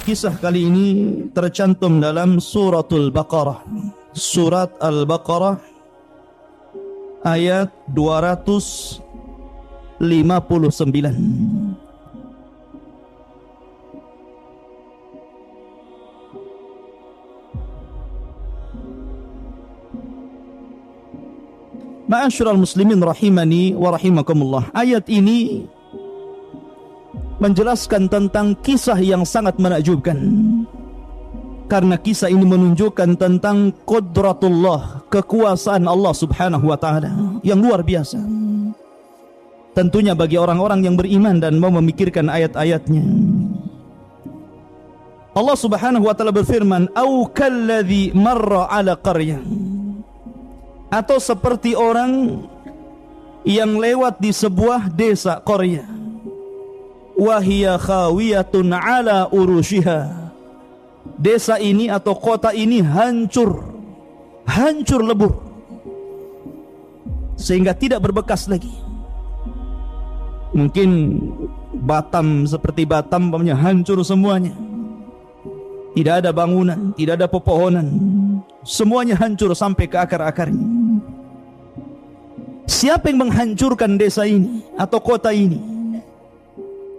Kisah kali ini tercantum dalam suratul Baqarah. Surat Al-Baqarah ayat 259. Ma'asyiral muslimin rahimani wa rahimakumullah. Ayat ini menjelaskan tentang kisah yang sangat menakjubkan. Karena kisah ini menunjukkan tentang qudratullah, kekuasaan Allah subhanahu wa ta'ala yang luar biasa. Tentunya bagi orang-orang yang beriman dan mau memikirkan ayat-ayatnya. Allah subhanahu wa ta'ala berfirman, "Au kalladzi marra ala qaryah." Atau seperti orang yang lewat di sebuah desa qaryah, wa hiya khawiyatun ala urushiha. Desa ini atau kota ini hancur lebur sehingga tidak berbekas lagi. Mungkin Batam seperti Batam hancur semuanya. Tidak ada bangunan, tidak ada pepohonan, semuanya hancur sampai ke akar-akarnya. Siapa yang menghancurkan desa ini atau kota ini?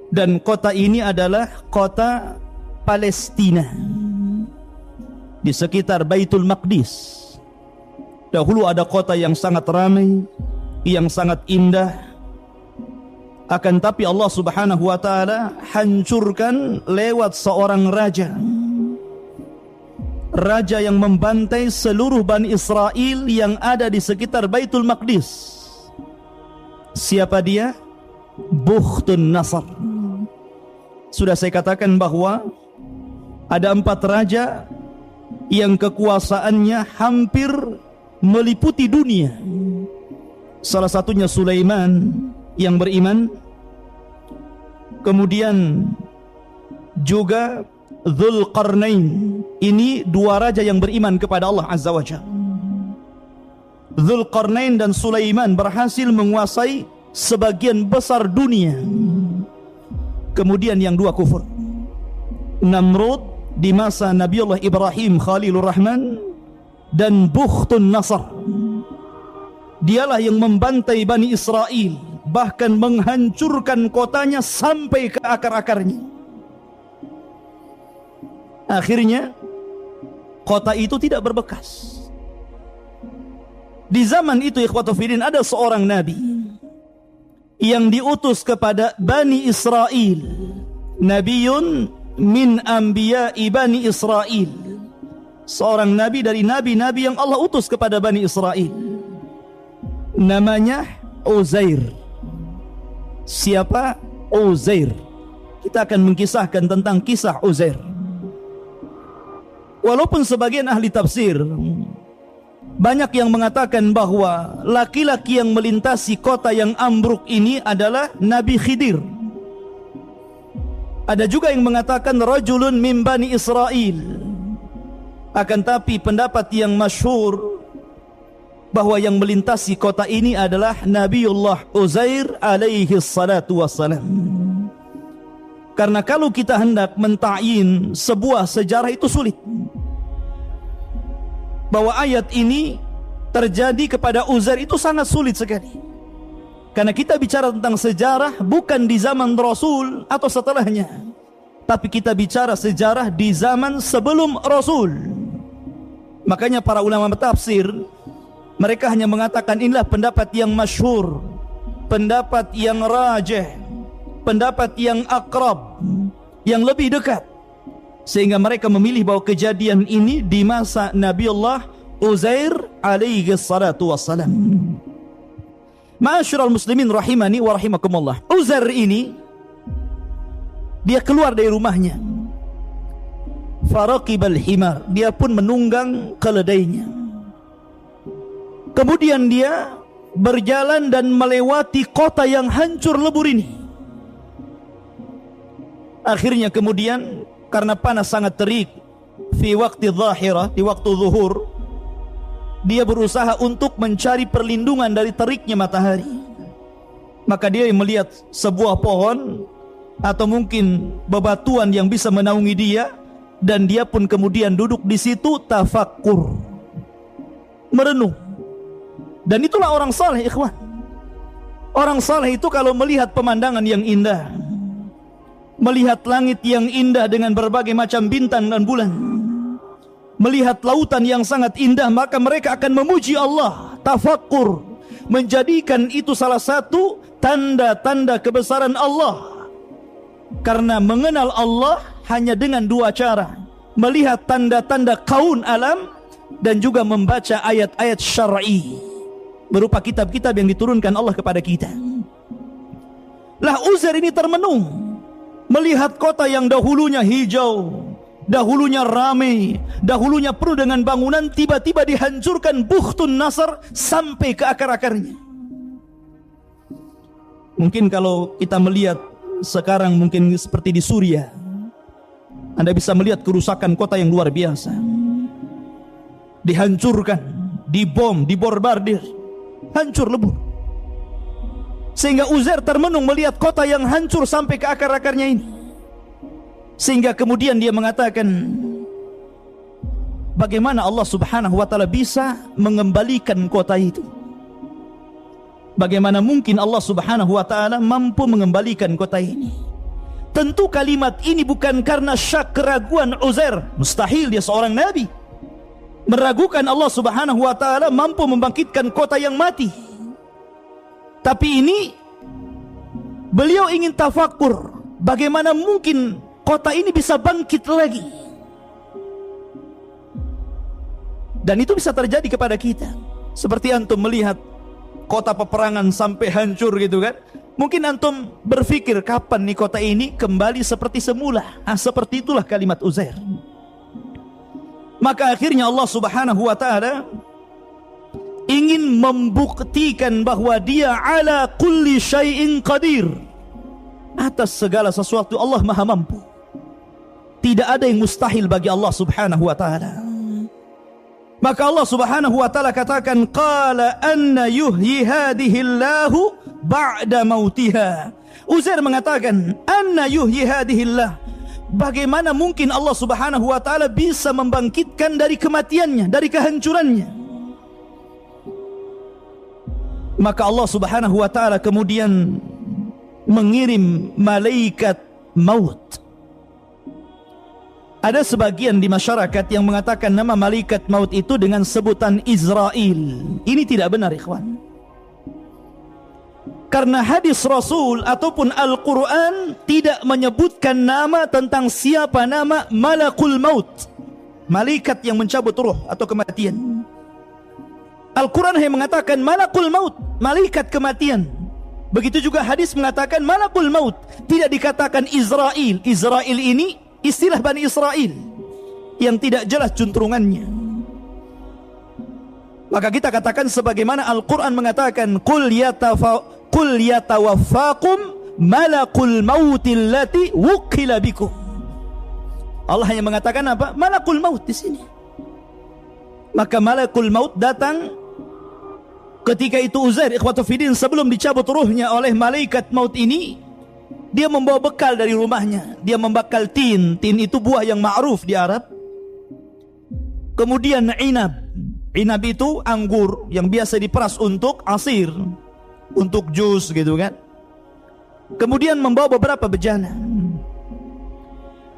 Dan kota ini adalah kota Palestina di sekitar Baitul Maqdis. Dahulu ada kota yang sangat ramai, yang sangat indah. Akan tapi Allah subhanahu wa ta'ala hancurkan lewat seorang raja yang membantai seluruh Bani Israel yang ada di sekitar Baitul Maqdis. Siapa dia? Bukhtun Nasr. Sudah saya katakan bahwa ada 4 raja yang kekuasaannya hampir meliputi dunia. Salah satunya Sulaiman yang beriman. Kemudian juga Dzulqarnain. Ini 2 raja yang beriman kepada Allah Azza wa Jalla. Dzulqarnain dan Sulaiman berhasil menguasai sebagian besar dunia. Kemudian yang 2 kufur. Namrud di masa Nabiullah Ibrahim Khalilur Rahman, dan Bukhtun Nasr. Dialah yang membantai Bani Israel, bahkan menghancurkan kotanya sampai ke akar-akarnya. Akhirnya kota itu tidak berbekas. Di zaman itu ikhwatu fillah, ada seorang nabi yang diutus kepada Bani Israel, nabiyun min anbiya'i Bani Israel, seorang nabi dari nabi-nabi yang Allah utus kepada Bani Israel. Namanya Uzair. Siapa? Uzair. Kita akan mengkisahkan tentang kisah Uzair. Walaupun sebagian ahli tafsir banyak yang mengatakan bahwa laki-laki yang melintasi kota yang ambruk ini adalah Nabi Khidir. Ada juga yang mengatakan rajulun min Bani Israel. Akan tapi pendapat yang masyhur bahwa yang melintasi kota ini adalah Nabiullah Uzair alaihi salatu wassalam. Karena kalau kita hendak menta'yin sebuah sejarah itu sulit. Bahwa ayat ini terjadi kepada Uzair itu sangat sulit sekali. Karena kita bicara tentang sejarah bukan di zaman Rasul atau setelahnya, tapi kita bicara sejarah di zaman sebelum Rasul. Makanya para ulama tafsir mereka hanya mengatakan inilah pendapat yang masyhur, pendapat yang rajih, pendapat yang akrab, yang lebih dekat. Sehingga mereka memilih bahwa kejadian ini di masa Nabiullah Uzair alaihi salatu wassalam. Ma'asyiral muslimin rahimani wa rahimakumullah. Uzair ini dia keluar dari rumahnya. Faraqibal himar, dia pun menunggang keledainya. Kemudian dia berjalan dan melewati kota yang hancur lebur ini. Akhirnya kemudian karena panas sangat terik, fi waktu zahirah, di waktu zuhur, dia berusaha untuk mencari perlindungan dari teriknya matahari. Maka dia melihat sebuah pohon atau mungkin bebatuan yang bisa menaungi dia, dan dia pun kemudian duduk di situ tafakkur, merenung. Dan itulah orang saleh, ikhwan. Orang saleh itu kalau melihat pemandangan yang indah, melihat langit yang indah dengan berbagai macam bintang dan bulan, melihat lautan yang sangat indah, maka mereka akan memuji Allah, tafakkur, menjadikan itu salah satu tanda-tanda kebesaran Allah. Karena mengenal Allah hanya dengan dua cara: melihat tanda-tanda kaun alam, dan juga membaca ayat-ayat syar'i berupa kitab-kitab yang diturunkan Allah kepada kita. Lah Uzair ini termenung melihat kota yang dahulunya hijau, dahulunya ramai, dahulunya penuh dengan bangunan, tiba-tiba dihancurkan Bukhtun Nasr sampai ke akar-akarnya. Mungkin kalau kita melihat sekarang, mungkin seperti di Suriah, Anda bisa melihat kerusakan kota yang luar biasa. Dihancurkan, dibom, diborbardir, hancur lebur. Sehingga Uzair termenung melihat kota yang hancur sampai ke akar-akarnya ini. Sehingga kemudian dia mengatakan, bagaimana Allah subhanahu wa ta'ala bisa mengembalikan kota itu? Bagaimana mungkin Allah subhanahu wa ta'ala mampu mengembalikan kota ini? Tentu kalimat ini bukan karena syak keraguan Uzair. Mustahil, dia seorang nabi meragukan Allah subhanahu wa ta'ala mampu membangkitkan kota yang mati. Tapi ini beliau ingin tafakkur, bagaimana mungkin kota ini bisa bangkit lagi. Dan itu bisa terjadi kepada kita. Seperti antum melihat kota peperangan sampai hancur gitu kan. Mungkin antum berpikir, kapan nih kota ini kembali seperti semula? Seperti itulah kalimat Uzair. Maka akhirnya Allah subhanahu wa ta'ala ingin membuktikan bahwa dia ala kulli syai'in qadir. Atas segala sesuatu Allah maha mampu. Tidak ada yang mustahil bagi Allah subhanahu wa ta'ala. Maka Allah subhanahu wa ta'ala katakan, qala anna yuhyi hadhihi Allahu ba'da mautiha. Uzair mengatakan, anna yuhyi hadhihi Allah, bagaimana mungkin Allah subhanahu wa ta'ala bisa membangkitkan dari kematiannya, dari kehancurannya? Maka Allah subhanahu wa ta'ala kemudian mengirim malaikat maut. Ada sebagian di masyarakat yang mengatakan nama malaikat maut itu dengan sebutan Israel. Ini tidak benar, ikhwan. Karena hadis Rasul ataupun Al-Quran tidak menyebutkan nama tentang siapa nama malakul maut, malaikat yang mencabut ruh atau kematian. Al-Quran hanya mengatakan malakul maut, malaikat kematian. Begitu juga hadis mengatakan malakul maut, tidak dikatakan Israel. Israel ini istilah Bani Israel yang tidak jelas juntrungannya. Maka kita katakan sebagaimana Al-Quran mengatakan, qul yatawaffakum malakul mautil lati wukila bikum. Allah hanya mengatakan apa? Malakul maut di sini. Maka malakul maut datang ketika itu Uzair, ikhwatu fiddin, sebelum dicabut ruhnya oleh malaikat maut ini, dia membawa bekal dari rumahnya. Dia membakal tin. Tin itu buah yang ma'ruf di Arab. Kemudian inab. Inab itu anggur yang biasa diperas untuk asir, untuk jus gitu kan. Kemudian membawa beberapa bejana.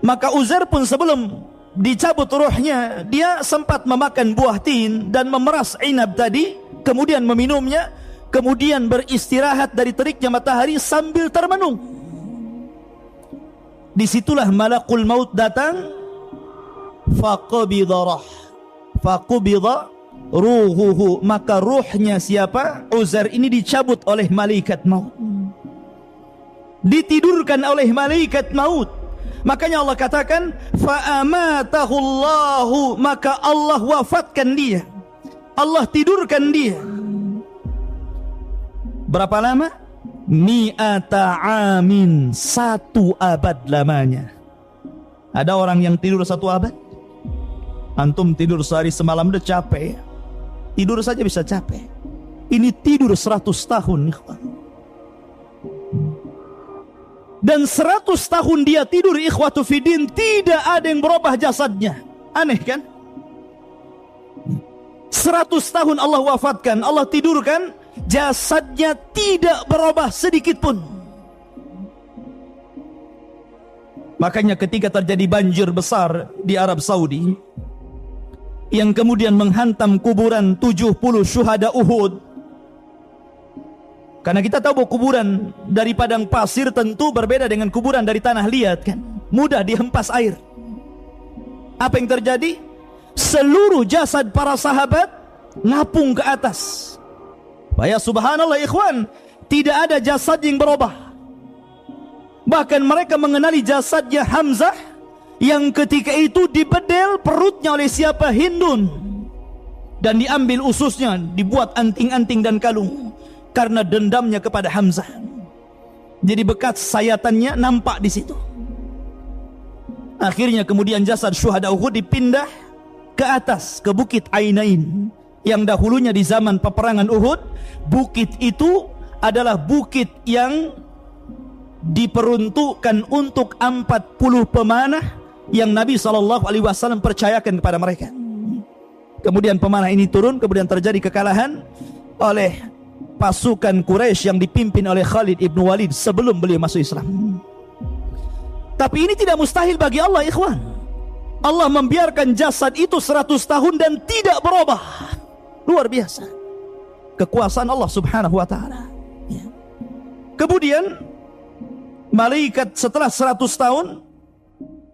Maka Uzair pun sebelum dicabut ruhnya, dia sempat memakan buah tin dan memeras inab tadi, kemudian meminumnya, kemudian beristirahat dari teriknya matahari sambil termenung. Disitulah malakul maut datang, faqabidha ruhuhu, maka ruhnya siapa? Uzair ini dicabut oleh malaikat maut, ditidurkan oleh malaikat maut. Makanya Allah katakan fa'amatahu Allahu, maka Allah wafatkan dia, Allah tidurkan dia. Berapa lama? Mi'ata amin, 1 abad lamanya. Ada orang yang tidur 1 abad? Antum tidur sehari semalam udah capek. Tidur saja bisa capek. Ini tidur 100 tahun. Dan 100 tahun dia tidur, ikhwatu fiddin, tidak ada yang berubah jasadnya. Aneh kan? 100 tahun Allah wafatkan, Allah tidurkan, jasadnya tidak berubah sedikit pun. Makanya ketika terjadi banjir besar di Arab Saudi, yang kemudian menghantam kuburan 70 syuhada Uhud, karena kita tahu bahwa kuburan dari padang pasir tentu berbeda dengan kuburan dari tanah liat kan, mudah dihempas air. Apa yang terjadi? Seluruh jasad para sahabat ngapung ke atas. Ya subhanallah ikhwan, tidak ada jasad yang berubah. Bahkan mereka mengenali jasadnya Hamzah yang ketika itu dibedel perutnya oleh siapa? Hindun. Dan diambil ususnya, dibuat anting-anting dan kalung karena dendamnya kepada Hamzah. Jadi bekas sayatannya nampak di situ. Akhirnya kemudian jasad syuhada Uhud dipindah ke atas, ke Bukit Ainain, yang dahulunya di zaman peperangan Uhud, bukit itu adalah bukit yang diperuntukkan untuk 40 pemanah yang Nabi SAW percayakan kepada mereka. Kemudian pemanah ini turun, kemudian terjadi kekalahan oleh pasukan Quraisy yang dipimpin oleh Khalid ibn Walid sebelum beliau masuk Islam. Tapi ini tidak mustahil bagi Allah, ikhwan. Allah membiarkan jasad itu 100 tahun dan tidak berubah. Luar biasa kekuasaan Allah subhanahu wa ta'ala. Kemudian malaikat setelah 100 tahun,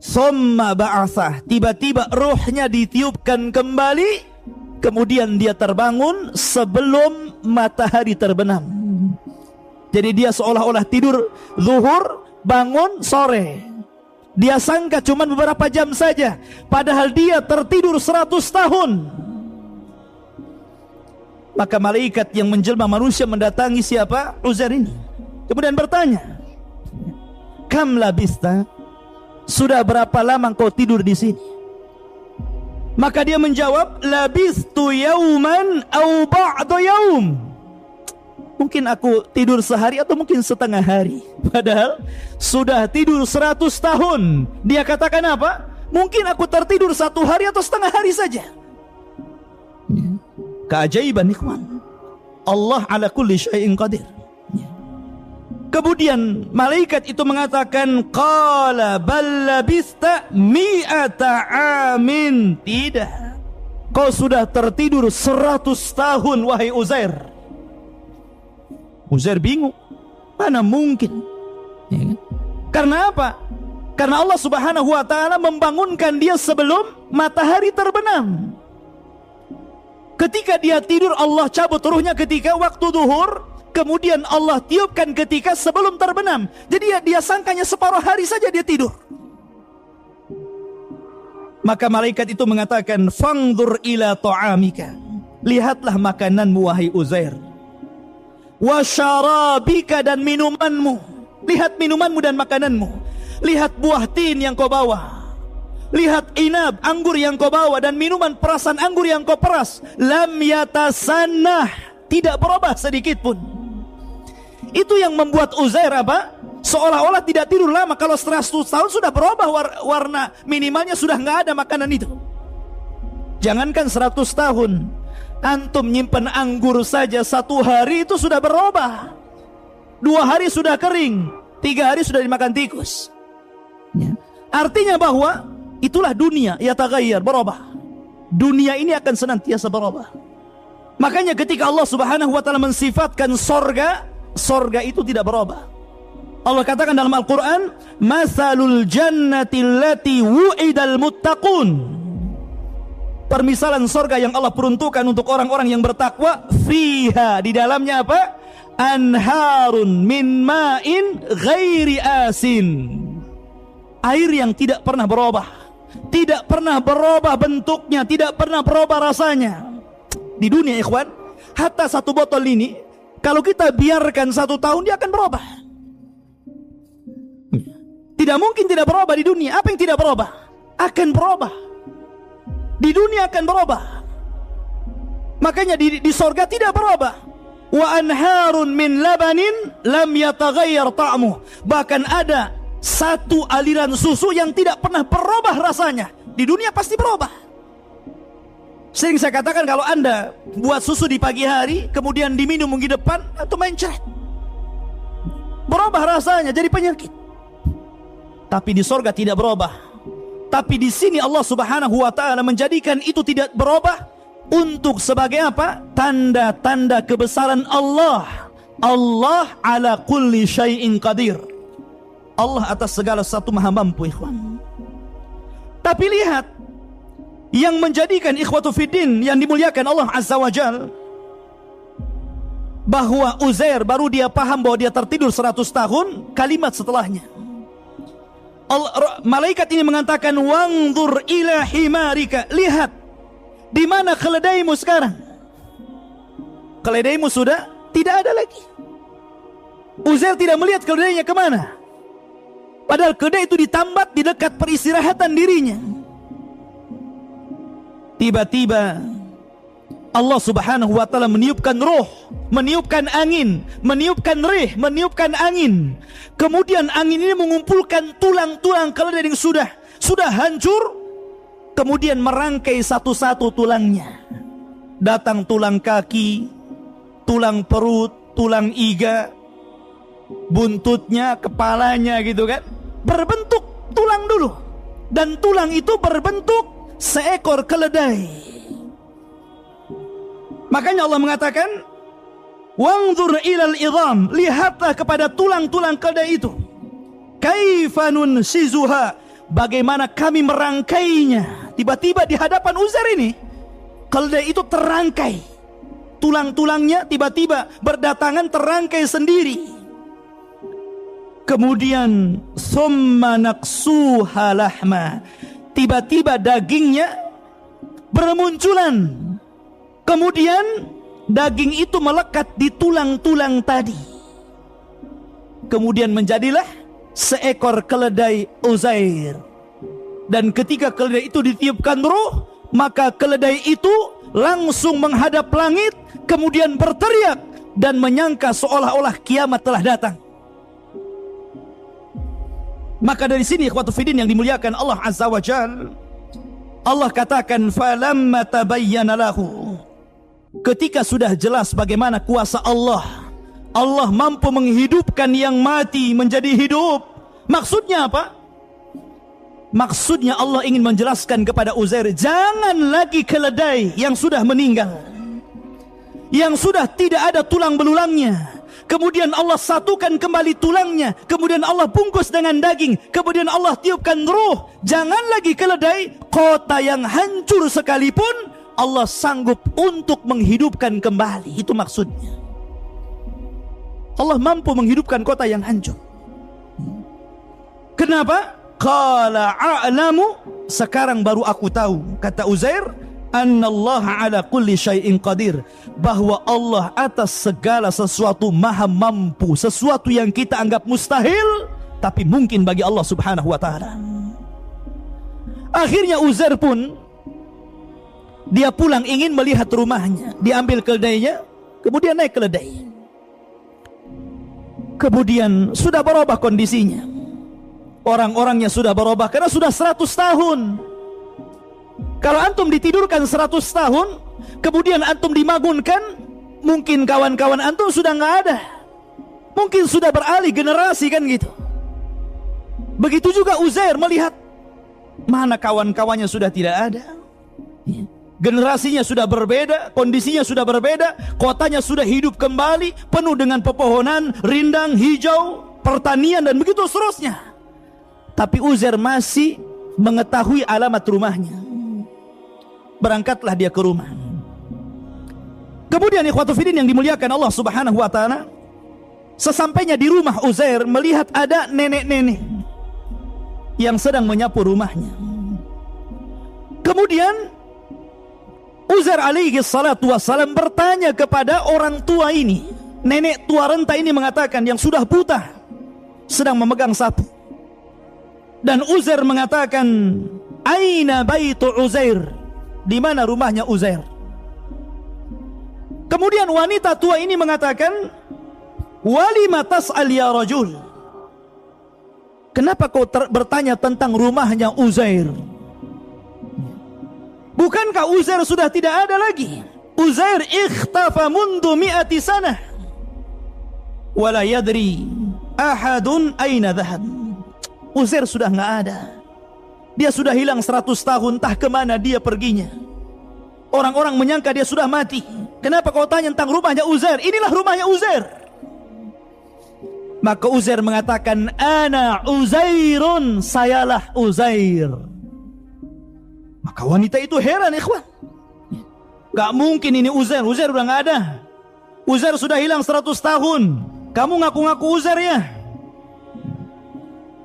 summa ba'athah, tiba-tiba ruhnya ditiupkan kembali, kemudian dia terbangun sebelum matahari terbenam. Jadi dia seolah-olah tidur zuhur, bangun sore. Dia sangka cuma beberapa jam saja, padahal dia tertidur 100 tahun. Maka malaikat yang menjelma manusia mendatangi siapa? Uzair ini. Kemudian bertanya, kam labista, sudah berapa lama kau tidur di sini? Maka dia menjawab, labistu yauman au ba'da yaum. Mungkin aku tidur sehari atau mungkin setengah hari. Padahal sudah tidur 100 tahun. Dia katakan apa? Mungkin aku tertidur 1 hari atau setengah hari saja. Keajaiban ikhwan, Allah ala kulli syai'in qadir. Kemudian malaikat itu mengatakan, qala bal labista mi'ata amin. Tidak, kau sudah tertidur 100 tahun wahai Uzair. Uzair bingung, mana mungkin? Ya kan? Karena apa? Karena Allah subhanahu wa ta'ala membangunkan dia sebelum matahari terbenam. Ketika dia tidur, Allah cabut ruhnya ketika waktu duhur, kemudian Allah tiupkan ketika sebelum terbenam. Jadi dia sangkanya separuh hari saja dia tidur. Maka malaikat itu mengatakan, fangdur ila ta'amika, lihatlah makananmu wahai Uzair, wa syarabika, dan minumanmu. Lihat minumanmu dan makananmu. Lihat buah tin yang kau bawa, lihat inab, anggur yang kau bawa, dan minuman perasan anggur yang kau peras. Lam yatasannah, tidak berubah sedikit pun. Itu yang membuat Uzair apa? Seolah-olah tidak tidur lama. Kalau 100 tahun sudah berubah warna, minimalnya sudah nggak ada makanan itu. Jangankan 100 tahun, antum nyimpen anggur saja 1 hari itu sudah berubah. 2 hari sudah kering, 3 hari sudah dimakan tikus. Artinya bahwa itulah dunia, ya taghayyar, berubah. Dunia ini akan senantiasa berubah. Makanya ketika Allah subhanahu wa ta'ala mensifatkan sorga itu tidak berubah. Allah katakan dalam Al-Quran, masalul jannati allati wu'idal muttaqun. Permisalan sorga yang Allah peruntukkan untuk orang-orang yang bertakwa, fiha, di dalamnya apa? Anharun min ma'in ghairi asin. Air yang tidak pernah berubah, tidak pernah berubah bentuknya, tidak pernah berubah rasanya. Di dunia ikhwan, hatta 1 botol ini, kalau kita biarkan 1 tahun, dia akan berubah. Tidak mungkin tidak berubah di dunia. Apa yang tidak berubah? Akan berubah. Di dunia akan berubah. Makanya di sorga tidak berubah. wa anharun min labanin lam yataghayyar ta'muh. Bahkan ada satu aliran susu yang tidak pernah berubah rasanya. Di dunia pasti berubah. Sering saya katakan, kalau Anda buat susu di pagi hari kemudian diminum minggu depan, itu mencret, berubah rasanya jadi penyakit. Tapi di sorga tidak berubah. Tapi di sini Allah Subhanahu wa ta'ala menjadikan itu tidak berubah untuk sebagai apa? Tanda-tanda kebesaran Allah. Allah ala kulli syai'in qadir. Allah atas segala sesuatu maha mampu, ikhwan. Tapi lihat, yang menjadikan ikhwatu fiddin yang dimuliakan Allah Azza wa Jal, bahwa Uzair baru dia paham bahwa dia tertidur 100 tahun, kalimat setelahnya malaikat ini mengatakan, wangzur ila himarika, lihat di mana keledaimu sekarang. Keledaimu sudah tidak ada lagi. Uzair tidak melihat keledainya kemana, padahal keledai itu ditambat di dekat peristirahatan dirinya. Tiba-tiba Allah Subhanahu wa ta'ala meniupkan roh, meniupkan angin, meniupkan rih, meniupkan angin. Kemudian angin ini mengumpulkan tulang-tulang keledai yang sudah hancur, kemudian merangkai satu-satu tulangnya. Datang tulang kaki, tulang perut, tulang iga, buntutnya, kepalanya gitu kan. Berbentuk tulang dulu. Dan tulang itu berbentuk seekor keledai. Makanya Allah mengatakan, wangzur ilal idham, lihatlah kepada tulang-tulang keledai itu. Kaifa nunsizuha, bagaimana kami merangkainya. Tiba-tiba di hadapan Uzair ini, keledai itu terangkai. Tulang-tulangnya tiba-tiba berdatangan terangkai sendiri. Kemudian summa naqsuha lahma, tiba-tiba dagingnya bermunculan. Kemudian daging itu melekat di tulang-tulang tadi. Kemudian menjadilah seekor keledai Uzair. Dan ketika keledai itu ditiupkan roh, maka keledai itu langsung menghadap langit, kemudian berteriak dan menyangka seolah-olah kiamat telah datang. Maka dari sini ikhwatu fiddin yang dimuliakan Allah Azza wa Jal, Allah katakan, falamma tabayyana lahu, ketika sudah jelas bagaimana kuasa Allah, Allah mampu menghidupkan yang mati menjadi hidup. Maksudnya apa? Maksudnya Allah ingin menjelaskan kepada Uzair, jangan lagi keledai yang sudah meninggal, yang sudah tidak ada tulang belulangnya, kemudian Allah satukan kembali tulangnya, kemudian Allah bungkus dengan daging, kemudian Allah tiupkan ruh. Jangan lagi keledai, kota yang hancur sekalipun Allah sanggup untuk menghidupkan kembali. Itu maksudnya. Allah mampu menghidupkan kota yang hancur. Kenapa? Qala a'lamu, sekarang baru aku tahu, kata Uzair, annallaha ala kulli syai'in qadir, bahwa Allah atas segala sesuatu maha mampu. Sesuatu yang kita anggap mustahil, tapi mungkin bagi Allah Subhanahu wa ta'ala. Akhirnya Uzair pun dia pulang ingin melihat rumahnya. Diambil keledainya, kemudian naik keledai. Kemudian sudah berubah kondisinya. Orang-orangnya sudah berubah karena sudah 100 tahun. Kalau antum ditidurkan 100 tahun, kemudian antum dibangunkan, mungkin kawan-kawan antum sudah nggak ada. Mungkin sudah beralih generasi kan gitu. Begitu juga Uzair melihat, mana kawan-kawannya sudah tidak ada. Generasinya sudah berbeda, kondisinya sudah berbeda, kotanya sudah hidup kembali, penuh dengan pepohonan, rindang, hijau, pertanian dan begitu seterusnya. Tapi Uzair masih mengetahui alamat rumahnya. Berangkatlah dia ke rumah. Kemudian ikhwatu fiddin yang dimuliakan Allah Subhanahu wa ta'ala, sesampainya di rumah Uzair melihat ada nenek-nenek yang sedang menyapu rumahnya. Kemudian Uzair alaihi salatu wassalam bertanya kepada orang tua ini. Nenek tua renta ini mengatakan, yang sudah buta, sedang memegang sapu. Dan Uzair mengatakan, aina baitu Uzair, di mana rumahnya Uzair? Kemudian wanita tua ini mengatakan, walima tas'al ya rajul, kenapa kau bertanya tentang rumahnya Uzair? Bukankah Uzair sudah tidak ada lagi? Uzair ikhtafa mundu mi'ati sanah wala yadri ahadun aina dhahab. Uzair sudah nggak ada. Dia sudah hilang 100 tahun, entah kemana dia perginya. Orang-orang menyangka dia sudah mati. Kenapa kau tanya tentang rumahnya Uzair? Inilah rumahnya Uzair. Maka Uzair mengatakan, ana Uzairun, sayalah Uzair. Maka wanita itu heran, ikhwan. Gak mungkin ini Uzair. Uzair udah gak ada. Uzair sudah hilang 100 tahun. Kamu ngaku-ngaku Uzair ya?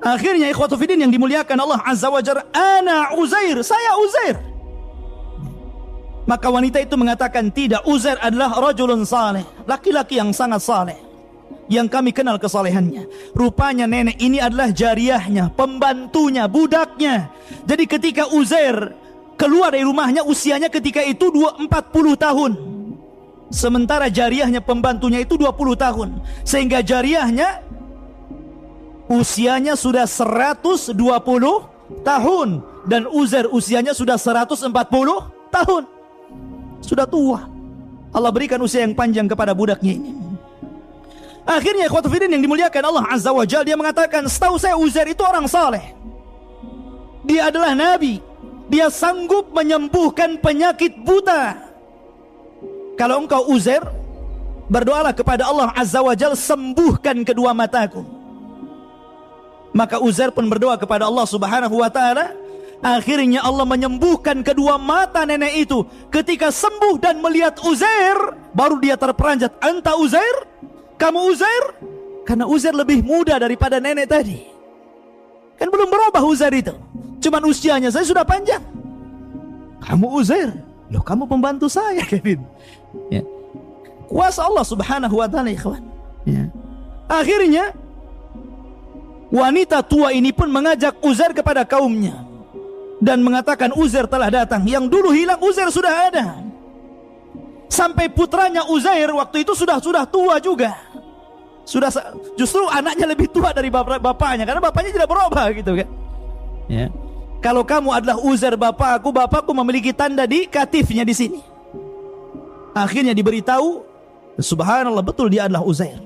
Akhirnya ikhwatu fiddin yang dimuliakan Allah Azza wa Jalla, ana Uzair, saya Uzair. Maka wanita itu mengatakan, tidak, Uzair adalah rajulun saleh, laki-laki yang sangat saleh, yang kami kenal kesalehannya. Rupanya nenek ini adalah jariyahnya, pembantunya, budaknya. Jadi ketika Uzair keluar dari rumahnya, usianya ketika itu 40 tahun. Sementara jariyahnya, pembantunya itu 20 tahun. Sehingga jariyahnya usianya sudah 120 tahun. Dan Uzair usianya sudah 140 tahun. Sudah tua. Allah berikan usia yang panjang kepada budaknya ini. Akhirnya ikhwatu fiddin yang dimuliakan Allah Azza wa Jalla, dia mengatakan, setahu saya Uzair itu orang saleh. Dia adalah nabi. Dia sanggup menyembuhkan penyakit buta. Kalau engkau Uzair, berdoalah kepada Allah Azza wa Jalla, sembuhkan kedua mataku. Maka Uzair pun berdoa kepada Allah Subhanahu wa ta'ala. Akhirnya Allah menyembuhkan kedua mata nenek itu. Ketika sembuh dan melihat Uzair, baru dia terperanjat, anta Uzair? Kamu Uzair? Karena Uzair lebih muda daripada nenek tadi. Kan belum berubah Uzair itu, cuman usianya saya sudah panjang. Kamu Uzair? Loh, kamu pembantu saya, Kevin. Ya. Kuasa Allah Subhanahu wa ta'ala, ikhwan. Ya. Akhirnya wanita tua ini pun mengajak Uzair kepada kaumnya dan mengatakan, Uzair telah datang. Yang dulu hilang Uzair sudah ada. Sampai putranya Uzair waktu itu sudah tua juga. Justru anaknya lebih tua dari bapaknya, karena bapaknya tidak berubah gitu kan. Ya. Kalau kamu adalah Uzair bapakku memiliki tanda di katifnya di sini. Akhirnya diberitahu, subhanallah, betul dia adalah Uzair.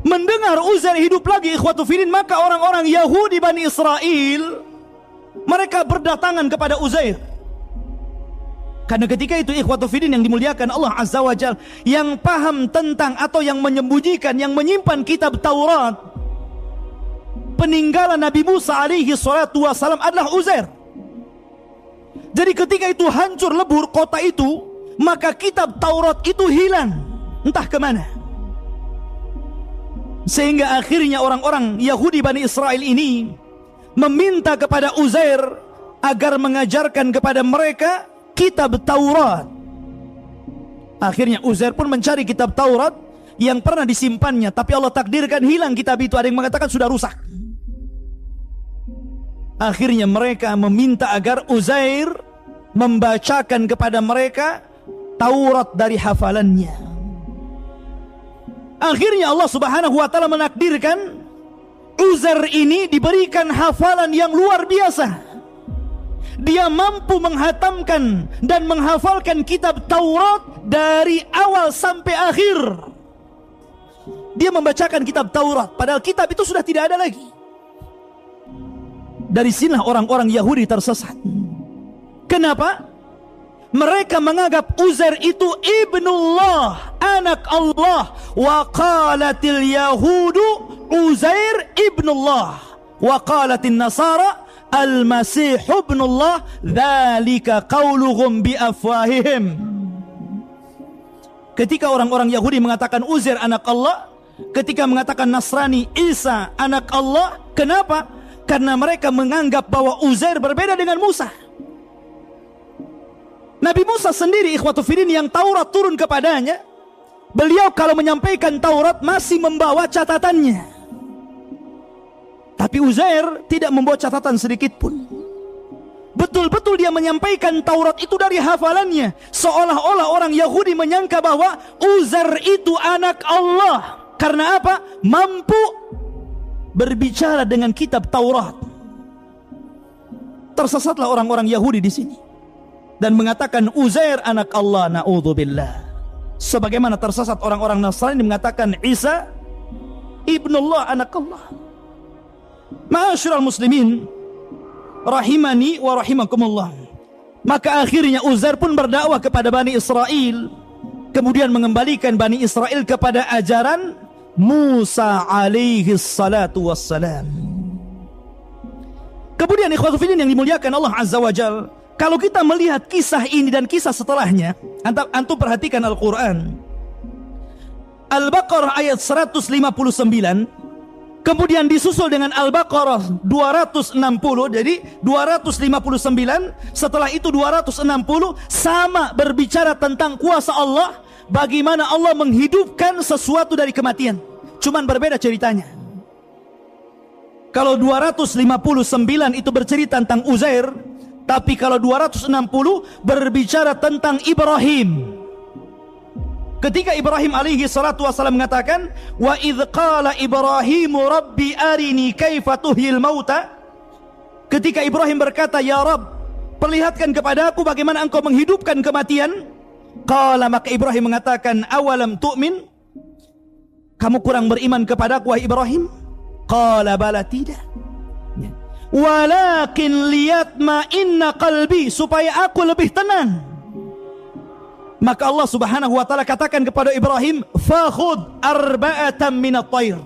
Mendengar Uzair hidup lagi, ikhwatu fiddin, maka orang-orang Yahudi Bani Israel, mereka berdatangan kepada Uzair. Karena ketika itu ikhwatu fiddin yang dimuliakan Allah Azza wa Jalla, yang paham tentang atau yang menyembunyikan, yang menyimpan kitab Taurat peninggalan Nabi Musa alaihi salatu wassalam adalah Uzair. Jadi ketika itu hancur lebur kota itu, maka kitab Taurat itu hilang, entah kemana. Sehingga akhirnya orang-orang Yahudi Bani Israel ini meminta kepada Uzair agar mengajarkan kepada mereka kitab Taurat. Akhirnya Uzair pun mencari kitab Taurat yang pernah disimpannya, tapi Allah takdirkan hilang kitab itu. Ada yang mengatakan sudah rusak. Akhirnya mereka meminta agar Uzair membacakan kepada mereka Taurat dari hafalannya. Akhirnya Allah Subhanahu wa ta'ala menakdirkan Uzair ini diberikan hafalan yang luar biasa. Dia mampu menghatamkan dan menghafalkan kitab Taurat dari awal sampai akhir. Dia membacakan kitab Taurat, padahal kitab itu sudah tidak ada lagi. Dari sinilah orang-orang Yahudi tersesat. Kenapa? Mereka menganggap Uzair itu ibnullah, anak Allah. Wa qalatil yahudu Uzair ibnullah, wa qalatin nasara Al-Masih ibnullah, dzalika qauluhum bi afwahihim. Ketika orang-orang Yahudi mengatakan Uzair anak Allah, ketika mengatakan Nasrani Isa anak Allah, kenapa? Karena mereka menganggap bahwa Uzair berbeda dengan Musa. Nabi Musa sendiri, ikhwatu fiddin, yang Taurat turun kepadanya, beliau kalau menyampaikan Taurat masih membawa catatannya. Tapi Uzair tidak membawa catatan sedikit pun. betul-betul dia menyampaikan Taurat itu dari hafalannya, seolah-olah orang Yahudi menyangka bahwa Uzair itu anak Allah. Karena apa? Mampu berbicara dengan kitab Taurat. Tersesatlah orang-orang Yahudi di sini dan mengatakan Uzair anak Allah, na'udzubillah. Sebagaimana tersesat orang-orang Nasrani mengatakan Isa ibnullah, anak Allah. Ma'asyiral muslimin rahimani wa rahimakumullah. Maka akhirnya Uzair pun berdakwah kepada Bani Israel, kemudian mengembalikan Bani Israel kepada ajaran Musa alaihi salatu wassalam. Kemudian ikhwatul fillah yang dimuliakan Allah azza wa jal, kalau kita melihat kisah ini dan kisah setelahnya, antum perhatikan Al-Quran. Al-Baqarah ayat 159, kemudian disusul dengan Al-Baqarah 260, jadi 259, setelah itu 260, sama berbicara tentang kuasa Allah, bagaimana Allah menghidupkan sesuatu dari kematian. Cuman berbeda ceritanya. Kalau 259 itu bercerita tentang Uzair, tapi kalau 260 berbicara tentang Ibrahim. Ketika Ibrahim alaihi salatu wassalam mengatakan, wa idh qala Ibrahimu rabbi arini kaifa tuhyil mauta. Ketika Ibrahim berkata, ya Rabb, perlihatkan kepada aku bagaimana engkau menghidupkan kematian. Qala, maka Ibrahim mengatakan, awalam tu'min, kamu kurang beriman kepadaku wahai Ibrahim? Qala bala, tidak. Walakin liyatma'inna qalbi, supaya aku lebih tenang. Maka Allah subhanahu wa ta'ala katakan kepada Ibrahim, fakhud arba'atan minat tayr,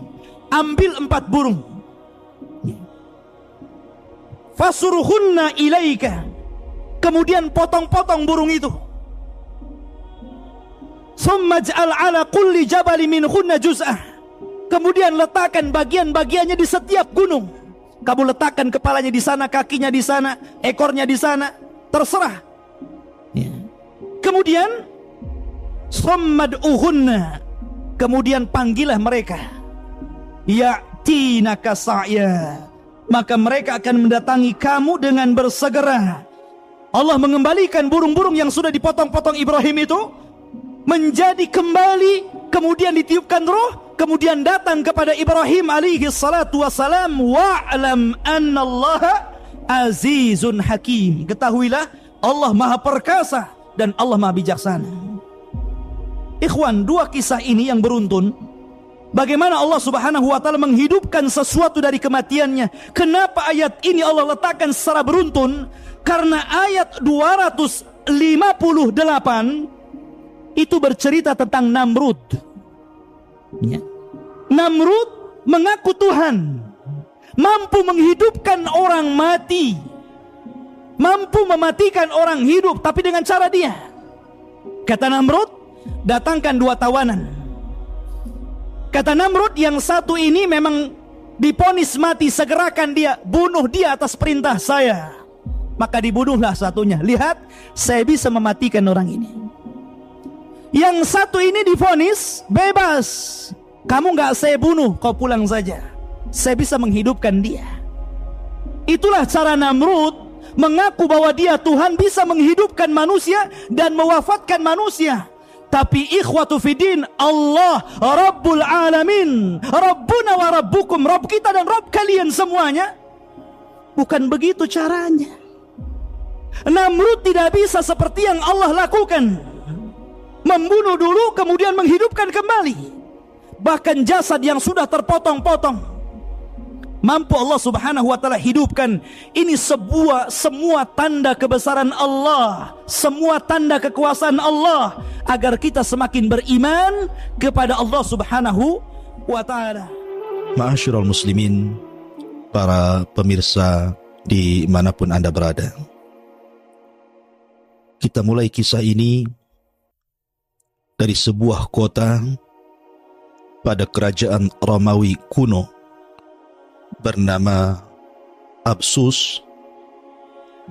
ambil 4 burung, fasuruhunna ilaika, kemudian potong-potong burung itu, summa ja'al ala kulli jabali minhunna juz'ah, kemudian letakkan bagian-bagiannya di setiap gunung. Kamu letakkan kepalanya di sana, kakinya di sana, ekornya di sana, terserah. Kemudian sommad'uhunna, kemudian panggillah mereka, ya'tinaka sa'ya, maka mereka akan mendatangi kamu dengan bersegera. Allah mengembalikan burung-burung yang sudah dipotong-potong Ibrahim itu menjadi kembali, kemudian ditiupkan roh, kemudian datang kepada Ibrahim alaihi salatu wassalam, wa'lam annallaha azizun hakim, ketahuilah Allah maha perkasa dan Allah maha bijaksana. Ikhwan, 2 kisah ini yang beruntun, bagaimana Allah subhanahu wa ta'ala menghidupkan sesuatu dari kematiannya. Kenapa ayat ini Allah letakkan secara beruntun? Karena ayat 258 itu bercerita tentang Namrud. Namrud mengaku Tuhan, mampu menghidupkan orang mati, mampu mematikan orang hidup, tapi dengan cara dia. Kata Namrud, datangkan 2 tawanan. Kata Namrud, yang satu ini memang diponis mati, segerakan dia, bunuh dia atas perintah saya. Maka dibunuhlah satunya. Lihat, saya bisa mematikan orang ini. Yang satu ini divonis bebas, kamu gak saya bunuh, kau pulang saja, saya bisa menghidupkan dia. Itulah cara Namrud mengaku bahwa dia Tuhan, bisa menghidupkan manusia dan mewafatkan manusia. Tapi ikhwatu fiddin, Allah Rabbul Alamin, Rabbuna wa Rabbukum, Rabb kita dan Rabb kalian semuanya, bukan begitu caranya. Namrud tidak bisa seperti yang Allah lakukan, membunuh dulu kemudian menghidupkan kembali. Bahkan jasad yang sudah terpotong-potong mampu Allah subhanahu wa ta'ala hidupkan. Ini semua tanda kebesaran Allah, semua tanda kekuasaan Allah, agar kita semakin beriman kepada Allah subhanahu wa ta'ala. Ma'asyiral muslimin, para pemirsa dimanapun Anda berada, kita mulai kisah ini dari sebuah kota pada kerajaan Romawi kuno bernama Absus,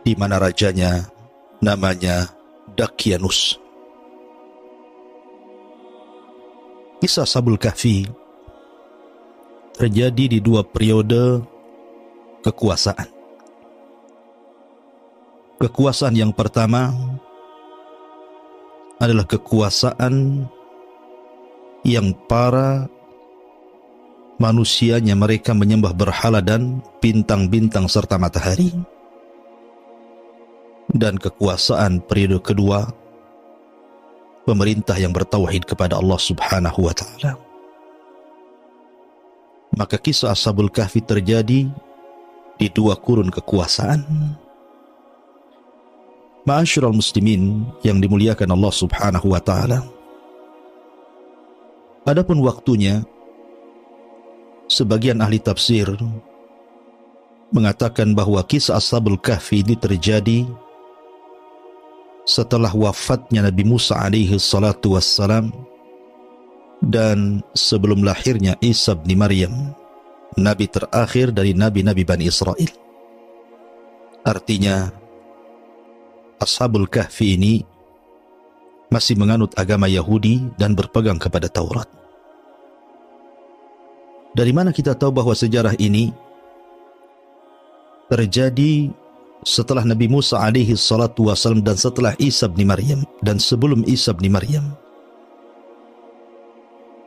di mana rajanya namanya Dakianus. Kisah Ashabul Kahfi terjadi di 2 periode kekuasaan. Kekuasaan yang pertama adalah kekuasaan yang para manusianya mereka menyembah berhala dan bintang-bintang serta matahari. Dan kekuasaan periode kedua, pemerintah yang bertauhid kepada Allah Subhanahu wa taala. Maka kisah Ashabul Kahfi terjadi di dua kurun kekuasaan. Ma'asyiral muslimin yang dimuliakan Allah Subhanahu wa taala. Adapun waktunya, sebagian ahli tafsir mengatakan bahwa kisah Ashabul Kahfi ini terjadi setelah wafatnya Nabi Musa alaihi salatu wassalam dan sebelum lahirnya Isa bin Maryam, nabi terakhir dari nabi-nabi Bani Israel. Artinya Ashabul Kahfi ini masih menganut agama Yahudi dan berpegang kepada Taurat. Dari mana kita tahu bahwa sejarah ini terjadi setelah Nabi Musa alaihi salatu wasallam dan setelah Isa bin Maryam dan sebelum Isa bin Maryam?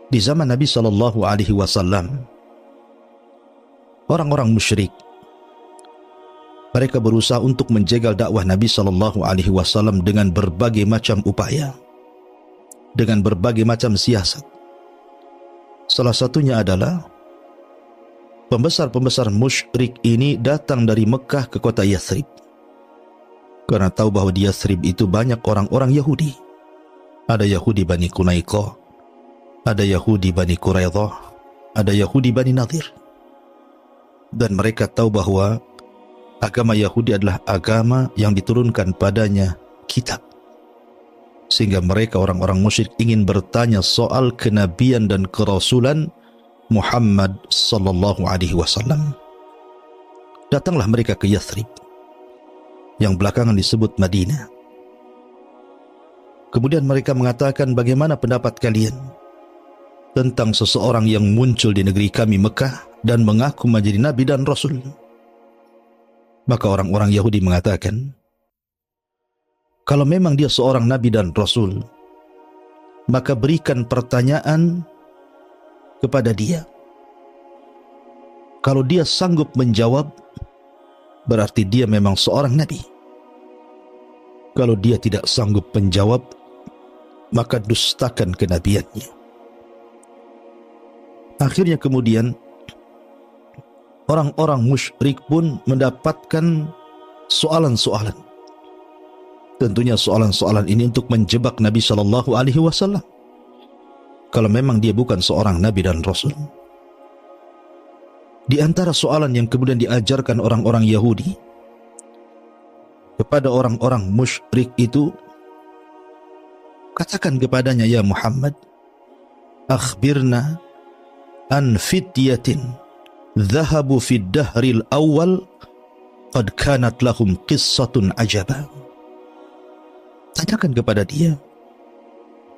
Di zaman Nabi sallallahu alaihi wasallam, orang-orang musyrik mereka berusaha untuk menjegal dakwah Nabi sallallahu alaihi wasallam dengan berbagai macam upaya, dengan berbagai macam siasat. Salah satunya adalah pembesar-pembesar musyrik ini datang dari Mekah ke kota Yathrib karena tahu bahwa di Yathrib itu banyak orang-orang Yahudi. Ada Yahudi Bani Qunaiqah, ada Yahudi Bani Quraidah, ada Yahudi Bani Nadir. Dan mereka tahu bahwa agama Yahudi adalah agama yang diturunkan padanya kitab. Sehingga mereka orang-orang musyrik ingin bertanya soal kenabian dan kerasulan Muhammad sallallahu alaihi wasallam. Datanglah mereka ke Yathrib yang belakangan disebut Madinah. Kemudian mereka mengatakan, bagaimana pendapat kalian tentang seseorang yang muncul di negeri kami Mekah dan mengaku menjadi nabi dan rasul? Maka orang-orang Yahudi mengatakan, kalau memang dia seorang nabi dan rasul, maka berikan pertanyaan kepada dia. Kalau dia sanggup menjawab, berarti dia memang seorang nabi. Kalau dia tidak sanggup menjawab, maka dustakan kenabiannya. Akhirnya kemudian orang-orang musyrik pun mendapatkan soalan-soalan. Tentunya soalan-soalan ini untuk menjebak Nabi sallallahu alaihi wasallam. Kalau memang dia bukan seorang nabi dan rasul. Di antara soalan yang kemudian diajarkan orang-orang Yahudi kepada orang-orang musyrik itu, katakan kepadanya, ya Muhammad, akhbirna an fityatin dhahabu fi dahril awal qad kanat lahum qissatun ajaba. Tanyakan kepada dia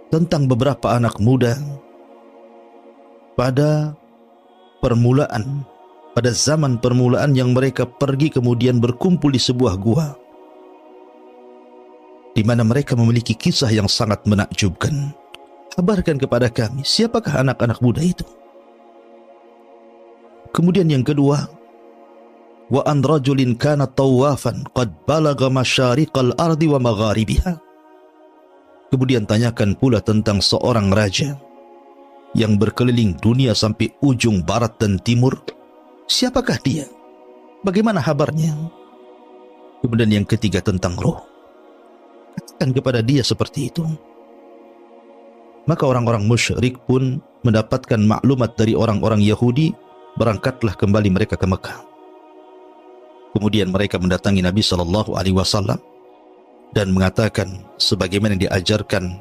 tentang beberapa anak muda pada permulaan, pada zaman permulaan yang mereka pergi kemudian berkumpul di sebuah gua di mana mereka memiliki kisah yang sangat menakjubkan. Kabarkan kepada kami, siapakah anak-anak muda itu? Kemudian yang kedua, wa an rajulin kana tawafan qad balagha masyariqal ardi wa magharibiha. Kemudian tanyakan pula tentang seorang raja yang berkeliling dunia sampai ujung barat dan timur. Siapakah dia? Bagaimana kabarnya? Kemudian yang ketiga tentang roh. Katakan kepada dia seperti itu. Maka orang-orang musyrik pun mendapatkan maklumat dari orang-orang Yahudi. Berangkatlah kembali mereka ke Mekah. Kemudian mereka mendatangi Nabi sallallahu alaihi wasallam dan mengatakan sebagaimana yang diajarkan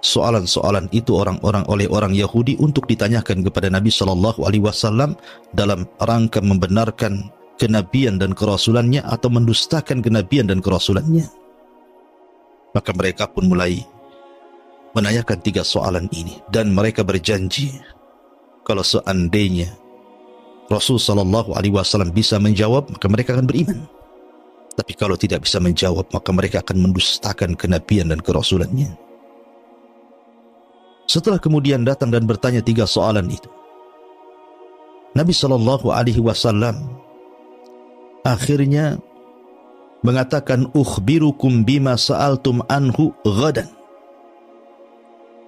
soalan-soalan itu oleh orang Yahudi untuk ditanyakan kepada Nabi sallallahu alaihi wasallam dalam rangka membenarkan kenabian dan kerasulannya atau mendustakan kenabian dan kerasulannya. Maka mereka pun mulai menanyakan 3 soalan ini dan mereka berjanji kalau seandainya Rasul sallallahu alaihi wasallam bisa menjawab, maka mereka akan beriman. Tapi kalau tidak bisa menjawab, maka mereka akan mendustakan kenabian dan kerasulannya. Setelah kemudian datang dan bertanya 3 soalan itu, Nabi SAW akhirnya mengatakan, ukhbirukum bima sa'altum anhu ghadan.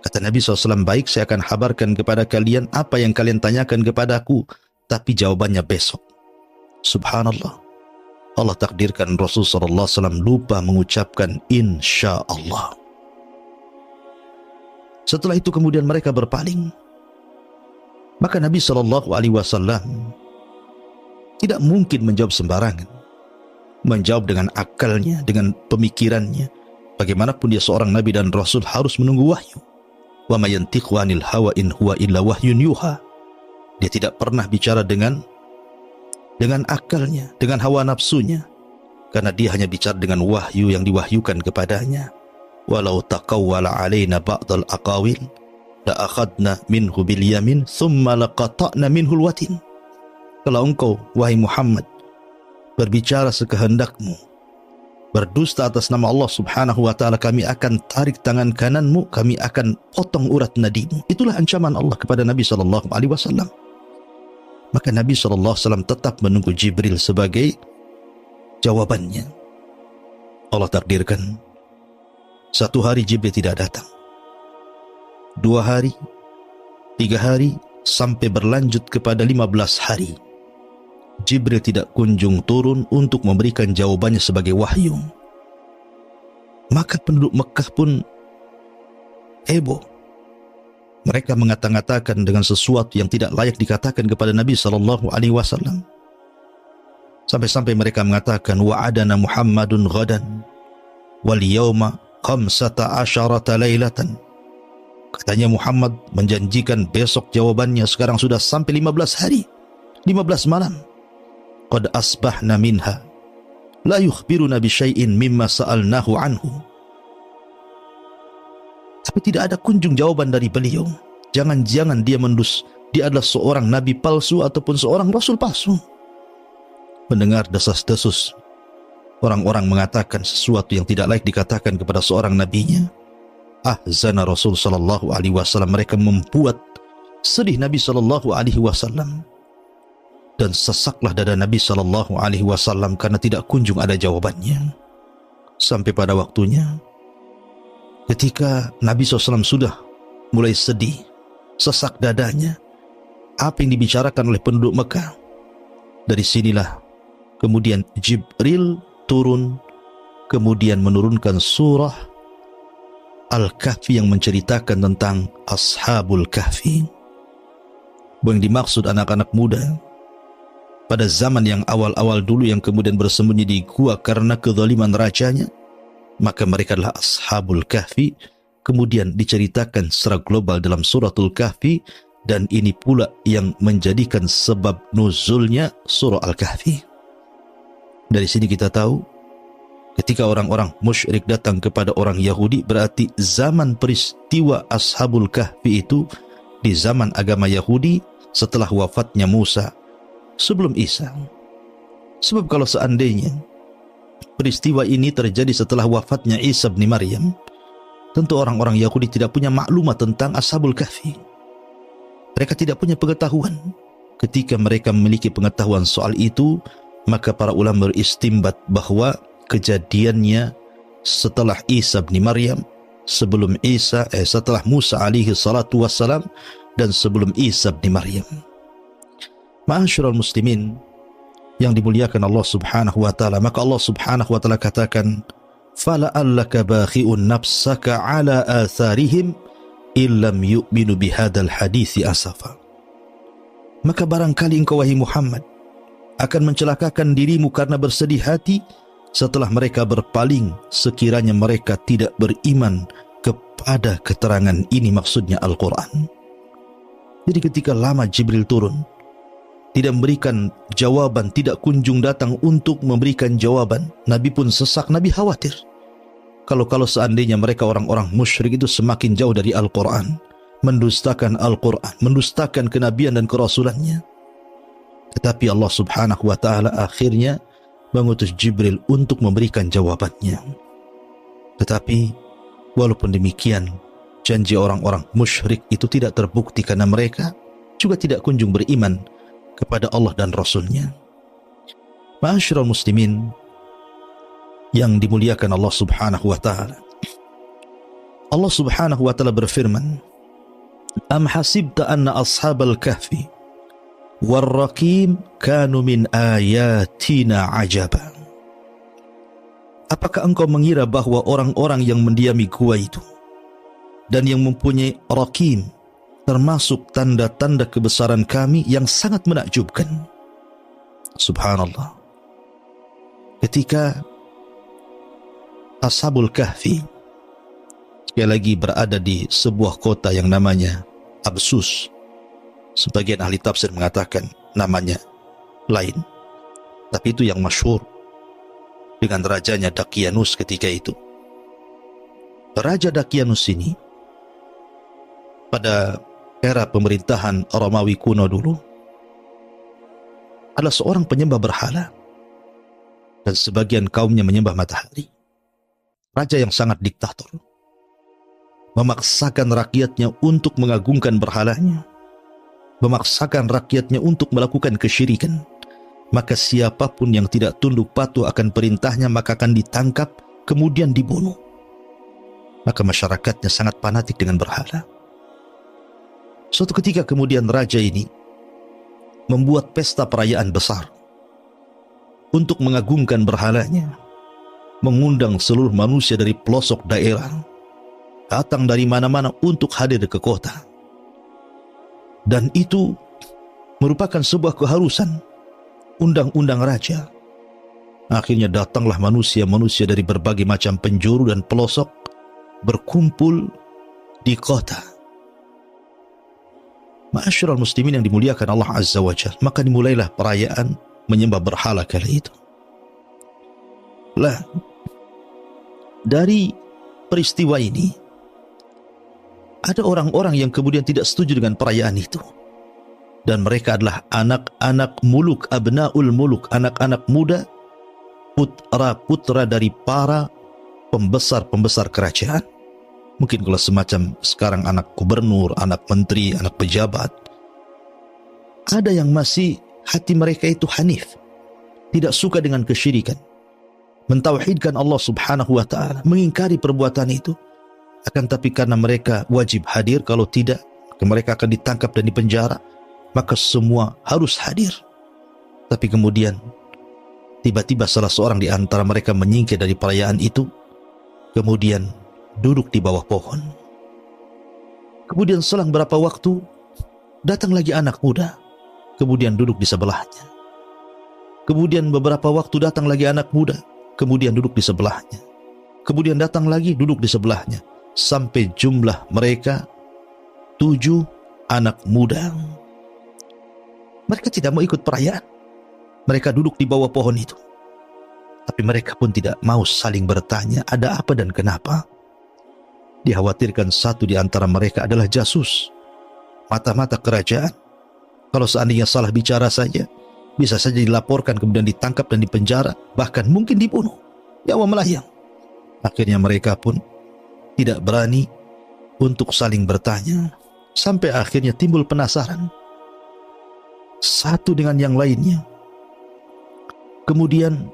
Kata Nabi SAW, baik, saya akan habarkan kepada kalian apa yang kalian tanyakan kepadaku, tapi jawabannya besok. Subhanallah, Allah takdirkan Rasulullah SAW lupa mengucapkan insya Allah. Setelah itu kemudian mereka berpaling. Maka Nabi SAW tidak mungkin menjawab sembarangan, menjawab dengan akalnya, dengan pemikirannya. Bagaimanapun dia seorang Nabi dan Rasul harus menunggu wahyu. Wa ma yantiqu 'anil hawa in huwa illa wahyun yuha. Dia tidak pernah bicara dengan akalnya, dengan hawa nafsunya, karena dia hanya bicara dengan wahyu yang diwahyukan kepadanya. Walau taqawwala 'alaina ba'dal aqawil la akhadna minhu bil yamin thumma laqata'na minhu al watin. Kalau engkau, wahai Muhammad, berbicara sekehendakmu, berdusta atas nama Allah Subhanahu wa taala, kami akan tarik tangan kananmu, kami akan potong urat nadimu. Itulah ancaman Allah kepada Nabi sallallahu alaihi wasallam. Maka Nabi sallallahu alaihi wasallam tetap menunggu Jibril sebagai jawabannya. Allah takdirkan 1 hari Jibril tidak datang, 2 hari, 3 hari, sampai berlanjut kepada 15 hari. Jibril tidak kunjung turun untuk memberikan jawabannya sebagai wahyu. Maka penduduk Mekah pun heboh. Mereka mengata-ngatakan dengan sesuatu yang tidak layak dikatakan kepada Nabi SAW. Sampai-sampai mereka mengatakan, wa'adana Muhammadun ghadan wal yawma 15 lailatan. Katanya Muhammad menjanjikan besok jawabannya, sekarang sudah sampai 15 hari, 15 malam. Qad asbahna minha la yukhbiruna bi syai'in mimma sa'alnahu anhu. Tapi tidak ada kunjung jawaban dari beliau. Jangan-jangan dia adalah seorang nabi palsu ataupun seorang rasul palsu. Mendengar desas-desus orang-orang mengatakan sesuatu yang tidak layak dikatakan kepada seorang nabinya, ahzana Rasul sallallahu alaihi wasallam. Mereka membuat sedih Nabi sallallahu alaihi wasallam, dan sesaklah dada Nabi sallallahu alaihi wasallam karena tidak kunjung ada jawabannya. Sampai pada waktunya ketika Nabi SAW sudah mulai sedih, sesak dadanya, apa yang dibicarakan oleh penduduk Mekah, dari sinilah kemudian Jibril turun, kemudian menurunkan surah Al-Kahfi yang menceritakan tentang Ashabul Kahfi. Yang dimaksud anak-anak muda pada zaman yang awal-awal dulu yang kemudian bersembunyi di gua karena kezaliman rajanya, maka mereka adalah Ashabul Kahfi. Kemudian diceritakan secara global dalam suratul Kahfi, dan ini pula yang menjadikan sebab nuzulnya surah Al-Kahfi. Dari sini kita tahu, ketika orang-orang musyrik datang kepada orang Yahudi, berarti zaman peristiwa Ashabul Kahfi itu di zaman agama Yahudi setelah wafatnya Musa, sebelum Isa. Sebab kalau seandainya peristiwa ini terjadi setelah wafatnya Isa bin Maryam, tentu orang-orang Yahudi tidak punya maklumat tentang Ashabul Kahfi. Mereka tidak punya pengetahuan. Ketika mereka memiliki pengetahuan soal itu, maka para ulama beristimbat bahwa kejadiannya setelah Isa bin Maryam, sebelum setelah Musa alaihi salatu wassalam, dan sebelum Isa bin Maryam. Ma'asyiral muslimin yang dimuliakan Allah Subhanahu wa taala, maka Allah Subhanahu wa taala katakan, fala'allaka bakhi'un nafsaka ala atharihim illam yu'minu bihadzal haditsi asafa. Maka barangkali engkau wahai Muhammad akan mencelakakan dirimu karena bersedih hati setelah mereka berpaling, sekiranya mereka tidak beriman kepada keterangan ini, maksudnya Al-Quran. Jadi ketika lama Jibril turun, tidak memberikan jawaban, tidak kunjung datang untuk memberikan jawaban, Nabi pun sesak, Nabi khawatir. Kalau seandainya mereka orang-orang musyrik itu semakin jauh dari Al-Quran, mendustakan Al-Quran, mendustakan kenabian dan kerasulannya. Tetapi Allah Subhanahu wa ta'ala akhirnya mengutus Jibril untuk memberikan jawabannya. Tetapi walaupun demikian, janji orang-orang musyrik itu tidak terbukti karena mereka juga tidak kunjung beriman kepada Allah dan Rasul-Nya. Ma'asyiral muslimin yang dimuliakan Allah Subhanahu wa taala. Allah Subhanahu wa taala berfirman, "Am hasibta anna ashabal kahfi war-raqim kanu min ayatina ajaba." Apakah engkau mengira bahwa orang-orang yang mendiami gua itu dan yang mempunyai raqim termasuk tanda-tanda kebesaran kami yang sangat menakjubkan? Subhanallah. Ketika Ashabul Kahfi sekali lagi berada di sebuah kota yang namanya Absus, sebagian ahli tafsir mengatakan namanya lain, tapi itu yang masyhur dengan rajanya Dakianus ketika itu. Raja Dakianus ini pada era pemerintahan Romawi kuno dulu adalah seorang penyembah berhala, dan sebagian kaumnya menyembah matahari. Raja yang sangat diktator, memaksakan rakyatnya untuk mengagungkan berhalanya, memaksakan rakyatnya untuk melakukan kesyirikan. Maka siapapun yang tidak tunduk patuh akan perintahnya maka akan ditangkap kemudian dibunuh. Maka masyarakatnya sangat fanatik dengan berhala. Suatu ketika kemudian raja ini membuat pesta perayaan besar untuk mengagungkan berhalanya, mengundang seluruh manusia dari pelosok daerah, datang dari mana-mana untuk hadir ke kota. Dan itu merupakan sebuah keharusan, undang-undang raja. Akhirnya datanglah manusia-manusia dari berbagai macam penjuru dan pelosok berkumpul di kota. Ma'asyiral muslimin yang dimuliakan Allah Azza wa Jalla, maka dimulailah perayaan menyembah berhala kala itu. Lah, dari peristiwa ini ada orang-orang yang kemudian tidak setuju dengan perayaan itu, dan mereka adalah anak-anak muluk, abnaul muluk, anak-anak muda, putra-putra dari para pembesar-pembesar kerajaan. Mungkin kalau semacam sekarang anak gubernur, anak menteri, anak pejabat. Ada yang masih hati mereka itu hanif, tidak suka dengan kesyirikan, mentauhidkan Allah Subhanahu wa ta'ala, mengingkari perbuatan itu. Akan tapi karena mereka wajib hadir, kalau tidak mereka akan ditangkap dan dipenjara, maka semua harus hadir. Tapi kemudian tiba-tiba salah seorang di antara mereka menyingkir dari perayaan itu, kemudian duduk di bawah pohon. Kemudian selang berapa waktu datang lagi anak muda, kemudian duduk di sebelahnya. Kemudian beberapa waktu datang lagi anak muda, kemudian duduk di sebelahnya. Kemudian datang lagi duduk di sebelahnya, sampai jumlah mereka 7 anak muda. Mereka tidak mau ikut perayaan. Mereka duduk di bawah pohon itu. Tapi mereka pun tidak mau saling bertanya ada apa dan kenapa. Dikhawatirkan satu di antara mereka adalah jasus, mata-mata kerajaan. Kalau seandainya salah bicara saja, bisa saja dilaporkan, kemudian ditangkap dan dipenjara, bahkan mungkin dibunuh, nyawa melayang. Akhirnya mereka pun tidak berani untuk saling bertanya, sampai akhirnya timbul penasaran satu dengan yang lainnya. Kemudian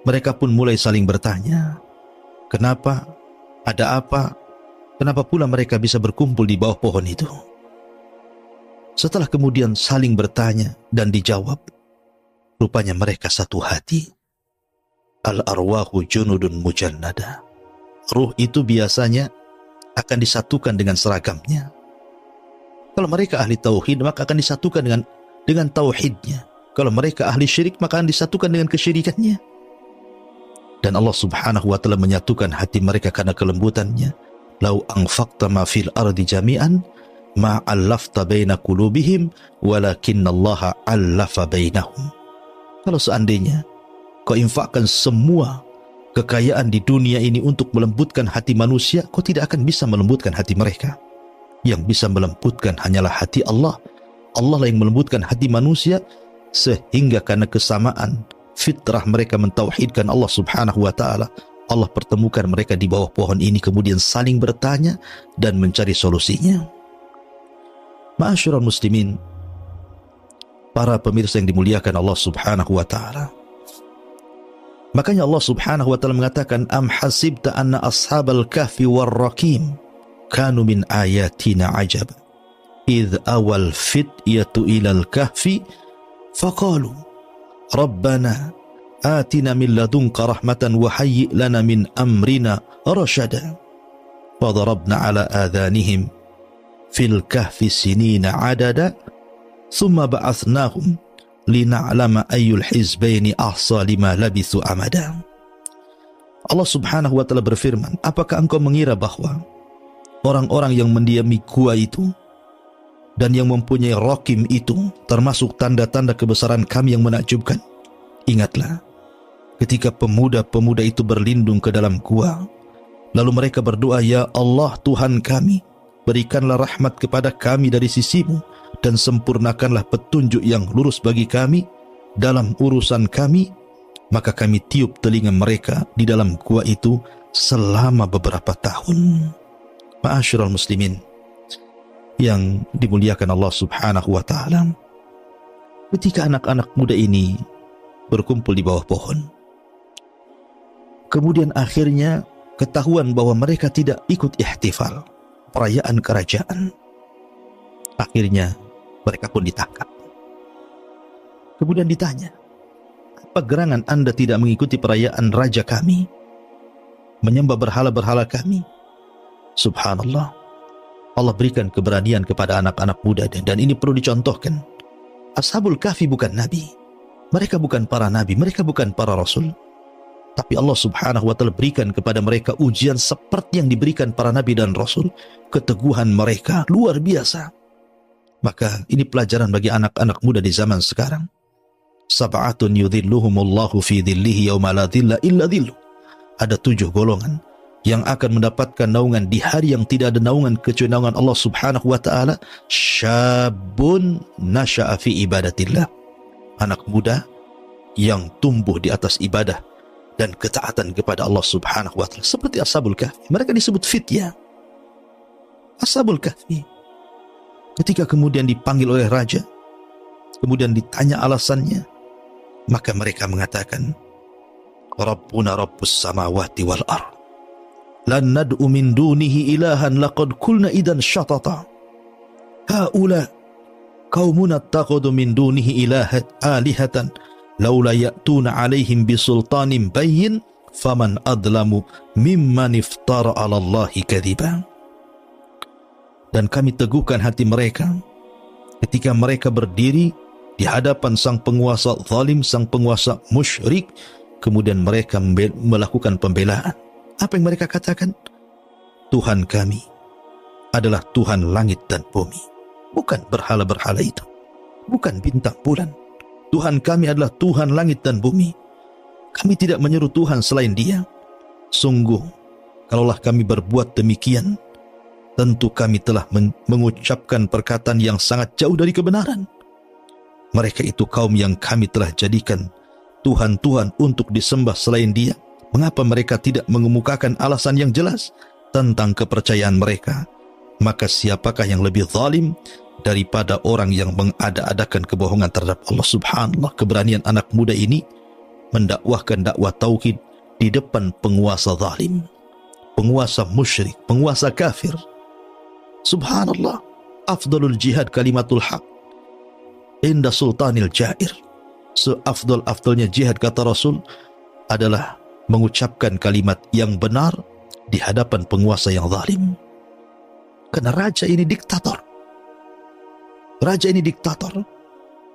mereka pun mulai saling bertanya, kenapa, ada apa, kenapa pula mereka bisa berkumpul di bawah pohon itu. Setelah kemudian saling bertanya dan dijawab, rupanya mereka satu hati. Al-arwahu junudun mujannada. Ruh itu biasanya akan disatukan dengan seragamnya. Kalau mereka ahli tauhid, maka akan disatukan dengan tauhidnya. Kalau mereka ahli syirik, maka akan disatukan dengan kesyirikannya. Dan Allah Subhanahu wa ta'ala menyatukan hati mereka karena kelembutannya. Lau anfaqta ma fil ardi jami'an ma 'allafta baina qulubihim walakinallaha 'allafa bainahum. Kalau seandainya kau infakkan semua kekayaan di dunia ini untuk melembutkan hati manusia, kau tidak akan bisa melembutkan hati mereka. Yang bisa melembutkan hanyalah hati Allah. Allah lah yang melembutkan hati manusia, sehingga karena kesamaan fitrah mereka mentauhidkan Allah Subhanahu wa taala, Allah pertemukan mereka di bawah pohon ini, kemudian saling bertanya dan mencari solusinya. Ma'asyiral muslimin, para pemirsa yang dimuliakan Allah Subhanahu wa taala, makanya Allah Subhanahu wa taala mengatakan, am hasibta anna ashabal kahfi war raqim kanu min ayatina ajab idh awal fityatu ilal kahfi faqalu rabbana atina min ladunka rahmatan wa hayyi' lana min amrina rashada fadarabna ala adhanihim fil kahfi sinina adada thumma ba'athnahum lina'lama ayyul hizbaini ahsa lima labithu amada. Allah Subhanahu wa taala berfirman, apakah engkau mengira bahwa orang-orang yang mendiami gua itu dan yang mempunyai rakim itu termasuk tanda-tanda kebesaran kami yang menakjubkan? Ingatlah ketika pemuda-pemuda itu berlindung ke dalam gua, lalu mereka berdoa, ya Allah Tuhan kami, berikanlah rahmat kepada kami dari sisimu dan sempurnakanlah petunjuk yang lurus bagi kami dalam urusan kami. Maka kami tiup telinga mereka di dalam gua itu selama beberapa tahun. Ma'asyiral muslimin yang dimuliakan Allah Subhanahu wa taala, ketika anak-anak muda ini berkumpul di bawah pohon, kemudian akhirnya ketahuan bahwa mereka tidak ikut ihtifal perayaan kerajaan. Akhirnya mereka pun ditangkap. Kemudian ditanya, apa gerangan Anda tidak mengikuti perayaan raja kami, menyembah berhala-berhala kami? Subhanallah, Allah berikan keberanian kepada anak-anak muda, dan ini perlu dicontohkan. Ashabul Kahfi bukan nabi, mereka bukan para nabi, mereka bukan para rasul, tapi Allah Subhanahu wa taala berikan kepada mereka ujian seperti yang diberikan para nabi dan rasul. Keteguhan mereka luar biasa. Maka ini pelajaran bagi anak-anak muda di zaman sekarang. Sab'atun yudhilluhumullahu fi dhillihi yawma la dhilla illa dhilluh. Ada 7 golongan yang akan mendapatkan naungan di hari yang tidak ada naungan kecuali naungan Allah Subhanahu wa taala. Syabun nasha'a fi ibadatillah. Anak muda yang tumbuh di atas ibadah dan ketaatan kepada Allah Subhanahu wa taala, seperti Ashabul Kahfi. Mereka disebut fitya. Ashabul Kahfi, ketika kemudian dipanggil oleh raja, kemudian ditanya alasannya, maka mereka mengatakan, Rabbuna Rabbus samawati wal ard, lan nad'u min dunihi ilahan laqad kulna idan syatata, haula qaumuna takhudhu min dunihi alihatan laula ya'tuna alaihim bisultanin bayyin faman adlamu mimman iftara 'ala Allahi kadziban. Dan kami teguhkan hati mereka ketika mereka berdiri di hadapan sang penguasa zalim, sang penguasa musyrik, kemudian mereka melakukan pembelaan. Apa yang mereka katakan? Tuhan kami adalah Tuhan langit dan bumi, bukan berhala-berhala itu, bukan bintang bulan. Tuhan kami adalah Tuhan langit dan bumi. Kami tidak menyeru Tuhan selain Dia. Sungguh, kalaulah kami berbuat demikian, tentu kami telah mengucapkan perkataan yang sangat jauh dari kebenaran. Mereka itu kaum yang kami telah jadikan Tuhan-Tuhan untuk disembah selain Dia. Mengapa mereka tidak mengemukakan alasan yang jelas tentang kepercayaan mereka? Maka siapakah yang lebih zalim daripada orang yang mengada-adakan kebohongan terhadap Allah? Subhanallah, keberanian anak muda ini mendakwahkan dakwah tauhid di depan penguasa zalim, penguasa musyrik, penguasa kafir. Subhanallah, afdalul jihad kalimatul haq inda sultanil jair. Seafdal-afdalnya jihad, kata Rasul, adalah mengucapkan kalimat yang benar di hadapan penguasa yang zalim. Karena raja ini diktator. Raja ini diktator.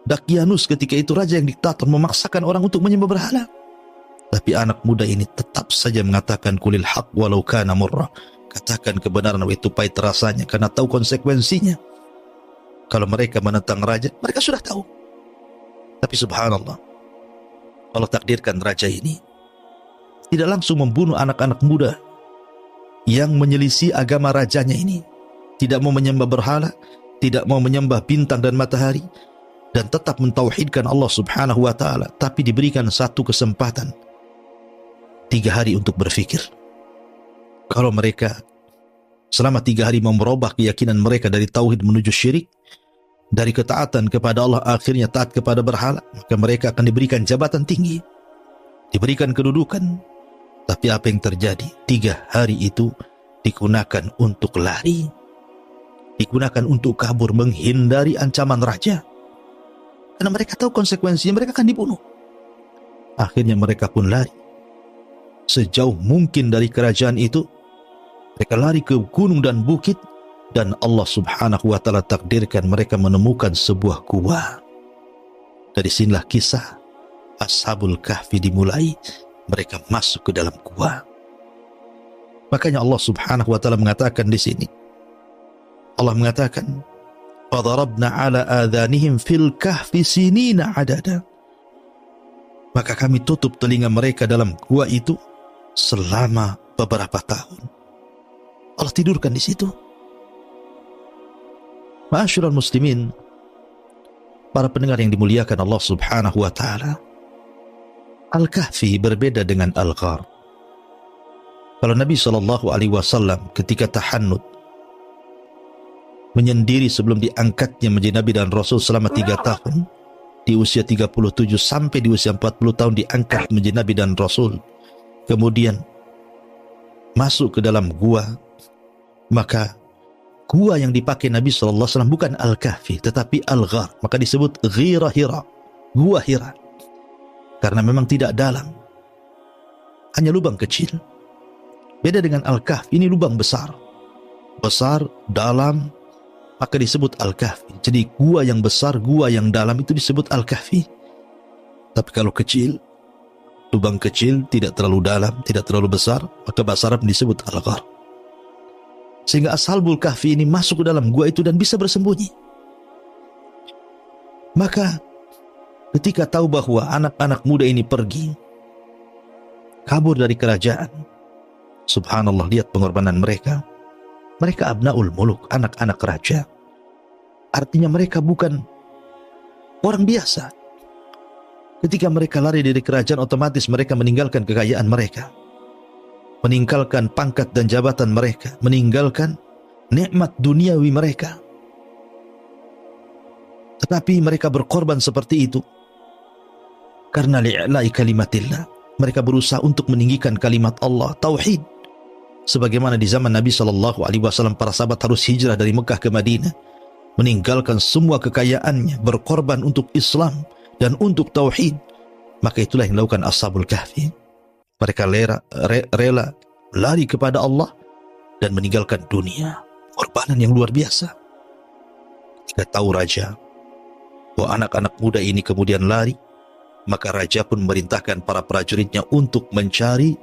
Dakyanus ketika itu raja yang diktator, memaksakan orang untuk menyembah berhala. Tapi anak muda ini tetap saja mengatakan kulil haq walau kana murra. Katakan kebenaran itu pahit rasanya, karena tahu konsekuensinya. Kalau mereka menentang raja, mereka sudah tahu. Tapi subhanallah, Allah takdirkan raja ini tidak langsung membunuh anak-anak muda yang menyelisih agama rajanya ini. Tidak mau menyembah berhala, tidak mau menyembah bintang dan matahari. dan tetap mentauhidkan Allah Subhanahu wa taala, tapi diberikan satu kesempatan 3 hari untuk berfikir. Kalau mereka selama 3 hari mau merubah keyakinan mereka dari tauhid menuju syirik, dari ketaatan kepada Allah akhirnya taat kepada berhala, maka mereka akan diberikan jabatan tinggi, diberikan kedudukan. Tapi apa yang terjadi? 3 hari itu digunakan untuk lari, digunakan untuk kabur, menghindari ancaman raja. Karena mereka tahu konsekuensinya, mereka akan dibunuh. Akhirnya mereka pun lari sejauh mungkin dari kerajaan itu. Mereka lari ke gunung dan bukit, dan Allah Subhanahu wa taala takdirkan mereka menemukan sebuah gua. Dari sinilah kisah Ashabul Kahfi dimulai. Mereka masuk ke dalam gua. Makanya Allah Subhanahu wa taala mengatakan di sini, Allah mengatakan, "Fadarabna 'ala adhanihim fil kahfi sinina 'adada." Maka kami tutup telinga mereka dalam gua itu selama beberapa tahun. Allah tidurkan di situ. Ma'asyiral muslimin, para pendengar yang dimuliakan Allah Subhanahu wa taala, Al-Kahfi berbeda dengan Al-Ghar. Kalau Nabi SAW ketika tahannut menyendiri sebelum diangkatnya menjadi Nabi dan Rasul selama 3 tahun, di usia 37 sampai di usia 40 tahun diangkat menjadi Nabi dan Rasul, kemudian masuk ke dalam gua, maka gua yang dipakai Nabi SAW bukan Al-Kahfi tetapi Al-Ghar, maka disebut Ghira Hira, gua Hira, karena memang tidak dalam, hanya lubang kecil. Beda dengan Al-Kahfi, ini lubang besar, dalam, maka disebut Al-Kahfi. Jadi gua yang besar, gua yang dalam itu disebut Al-Kahfi. Tapi kalau kecil, lubang kecil, tidak terlalu dalam, tidak terlalu besar, maka bahasa Arab disebut Al-Ghar. Sehingga Ashabul Kahfi ini masuk ke dalam gua itu dan bisa bersembunyi. Maka ketika tahu bahwa anak-anak muda ini pergi, kabur dari kerajaan, subhanallah, lihat pengorbanan mereka. Mereka abnaul muluk, anak-anak raja. Artinya mereka bukan orang biasa. Ketika mereka lari dari kerajaan, otomatis mereka meninggalkan kekayaan mereka, meninggalkan pangkat dan jabatan mereka, meninggalkan nikmat duniawi mereka. Tetapi mereka berkorban seperti itu karena li'la'i kalimatillah. Mereka berusaha untuk meninggikan kalimat Allah, tauhid. Sebagaimana di zaman Nabi SAW, para sahabat harus hijrah dari Mekah ke Madinah, meninggalkan semua kekayaannya, berkorban untuk Islam dan untuk tauhid. Maka itulah yang dilakukan Ashabul Kahfi. Mereka rela lari kepada Allah dan meninggalkan dunia. Korbanan yang luar biasa. Ketika tahu raja bahwa anak-anak muda ini kemudian lari, maka raja pun memerintahkan para prajuritnya untuk mencari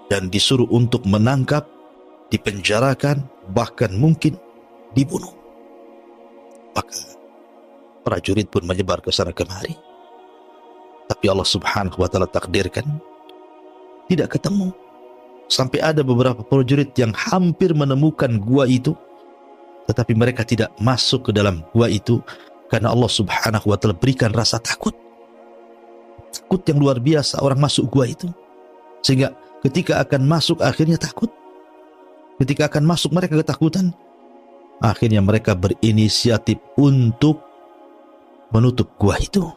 dan disuruh untuk menangkap, dipenjarakan, bahkan mungkin dibunuh. Maka prajurit pun menyebar ke sana kemari. Tapi Allah Subhanahu wa taala takdirkan tidak ketemu. Sampai ada beberapa prajurit yang hampir menemukan gua itu, tetapi mereka tidak masuk ke dalam gua itu karena Allah Subhanahu wa taala berikan rasa takut. Takut yang luar biasa orang masuk gua itu. Sehingga ketika akan masuk akhirnya takut. Ketika akan masuk mereka ketakutan. Akhirnya mereka berinisiatif untuk menutup gua itu.